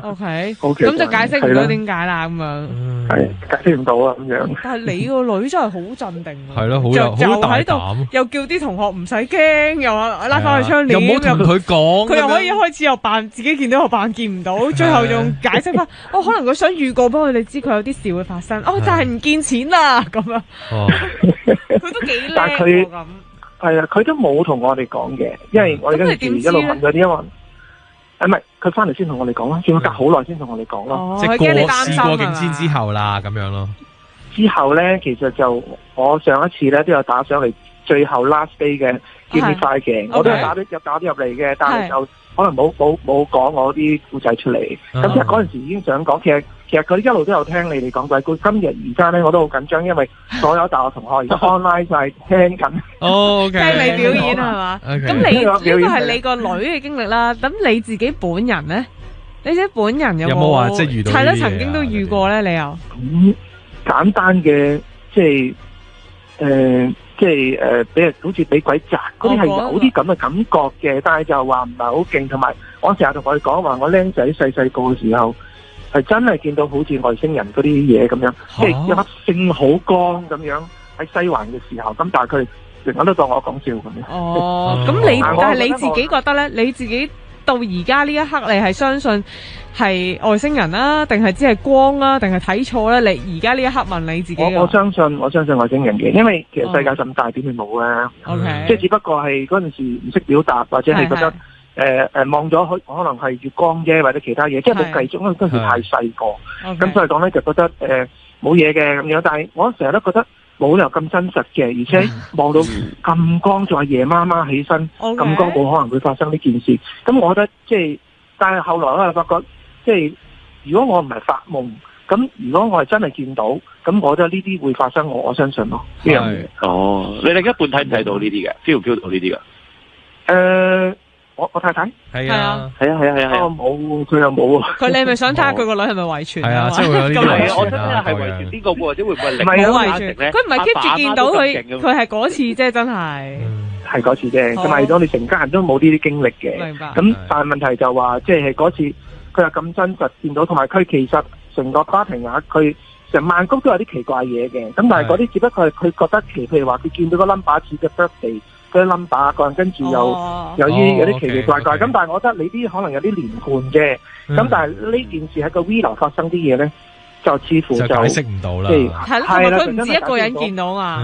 OK，咁就解釋唔到點解啦，咁樣係解釋唔到啊，咁樣。但係你個女真係好鎮定，係咯，好大膽，又叫啲同學唔使驚，又話拉翻去窗簾，又冇同佢講，佢又可以一開始又扮自己見到又扮見唔到，最後仲解釋翻，可能佢想預告俾佢哋知佢有啲事會發生，就係唔見錢啦咁樣。佢都幾叻咁。係啊，佢都冇同我哋講嘅，因為我哋跟住一路問咗啲因為。唔係，佢翻嚟先同我哋講啦，仲要隔好耐先同我哋講咯。即係試過境遷之後啦，咁樣咯。之後咧，其實就我上一次咧都有打上嚟，最後 last day 嘅 give me five 嘅，我都有打啲入嚟嘅，但係就可能冇講我啲故仔出嚟。咁其實嗰陣時已經想講，其實佢一路都有聽你哋講鬼故。今日而家咧我都好緊張，因為所有大學同學而家 online 晒聽緊。聽你表演係嘛？咁你呢個係你個女嘅經歷啦。咁你自己本人咧？你自己本人有冇話即係遇到？係咯，曾經都遇過咧，你又？簡單嘅，即係俾人好似俾鬼砸嗰啲係有啲咁嘅感覺嘅，但係就話唔係好勁。同埋我成日同佢講話，我僆仔細個嘅時候係真係見到好似外星人嗰啲嘢咁樣，即係一粒星好光咁樣喺西環嘅時候。咁但係佢哋成日都當我講笑咁樣。咁但係你自己覺得咧？你自己到而家呢一刻，你係相信係外星人啦，定係只係光啦，定係睇錯咧？你而家呢一刻問你自己，我相信外星人嘅，因為其實世界咁大，點會冇啊？即係只不過係嗰陣時唔識表達，或者係覺得望咗可能係月光啫，或者其他嘢，即係冇計足，因為嗰陣時太細個，咁所以講咧就覺得冇嘢嘅咁樣。但係我成日都覺得冇理由咁真實嘅，而且望到咁光，仲係夜媽媽起身，咁光冇可能會發生呢件事。咁我覺得即係，但係後來我又發覺，即係如果我唔係發夢，咁如果我係真係見到，咁我覺得呢啲會發生，我相信咯呢樣嘢。哦，你另一半睇唔睇到呢啲嘅？feel 唔 feel 到呢啲㗎？我太太係啊，冇，佢又冇啊。你係咪想睇下佢個女係咪遺傳？係啊，即係會有呢啲遺傳。我真係遺傳邊個或者會唔會唔係遺傳？佢唔係 keep 住見到佢係嗰次啫，真係係嗰次啫。咁係我哋成家人都冇呢啲經歷嘅。明白。咁但係問題就話，即係嗰次佢又咁真實見到，同埋佢其實成個芭提雅佢成曼谷都有啲奇怪嘢嘅。咁但係嗰啲只不過係佢覺得奇，譬如話佢見到個 number 似嘅 birthday。嗰啲 number 個人跟住有啲奇奇怪怪，咁但係我覺得你啲可能有啲連貫啫，咁但係呢件事喺個 villa 發生啲嘢咧，就似乎就解釋唔到啦。係啦，佢唔止一個人見到嘛。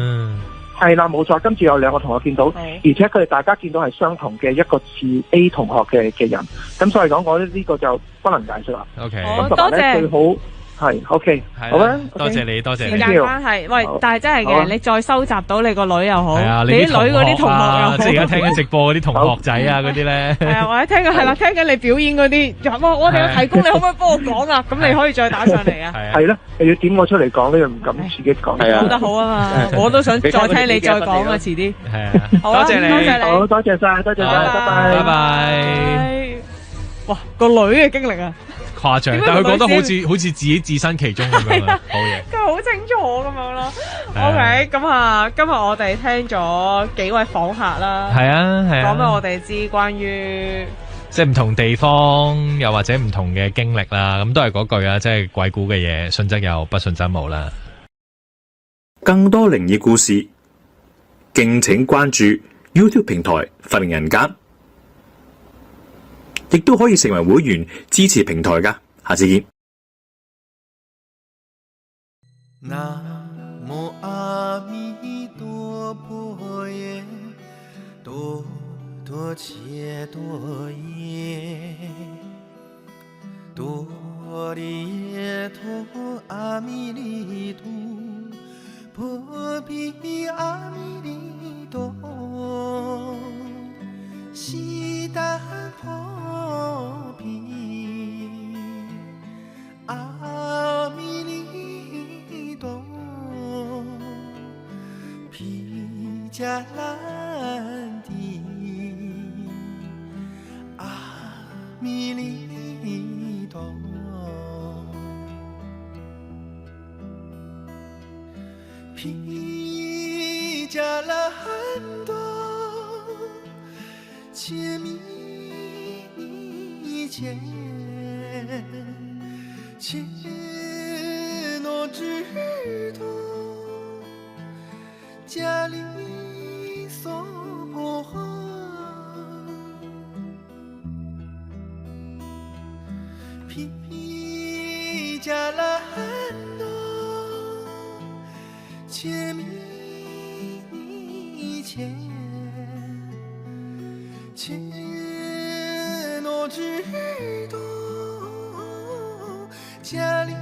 係啦，冇錯，跟住有兩個同學見到，而且佢哋大家見到係相同嘅一個似 A 同學嘅人，咁所以講我覺得呢個就不能解釋啦。OK，多謝。最好。係 OK，好啦，多謝你，多謝你。時間關係，喂，但係真係嘅，你再收集到你個女又好，你啲女嗰啲同學又好，即係而家聽緊直播嗰啲同學仔啊，嗰啲咧，係啊，或者聽緊係啦，聽緊你表演嗰啲，我哋有提供，你可唔可以幫我講啊？咁你可以再打上嚟啊。係啦，你要點我出嚟講，你又唔敢自己講。講得好啊嘛，我都想再聽你再講啊，遲啲。係啊，多謝你，多謝你，好，多謝晒，多謝晒，拜拜，拜拜。哇，個女嘅經歷啊！誇張，但係佢講得好似自己置身其中咁樣，好嘢。佢好清楚咁樣咯。OK，咁啊，今日我哋聽咗幾位訪客啦，係啊，講俾我哋知關於即係唔同地方又或者唔同嘅經歷啦，咁都係嗰句啊，即係鬼故嘅嘢，信則有，不信則無啦。更多靈異故事，敬請關注 YouTube 平台發明人間，亦都可以成為會員支持平台㗎。下次見。南無阿彌陀佛耶，多多切多耶，多利耶陀阿彌利多，婆毗阿彌利多，悉达婆毗阿弥利多，毗迦兰帝阿弥利多，毗迦兰多，切弥尼切，切诺智多，迦利娑婆诃，毗迦兰多，切弥尼切，切诺智多，迦利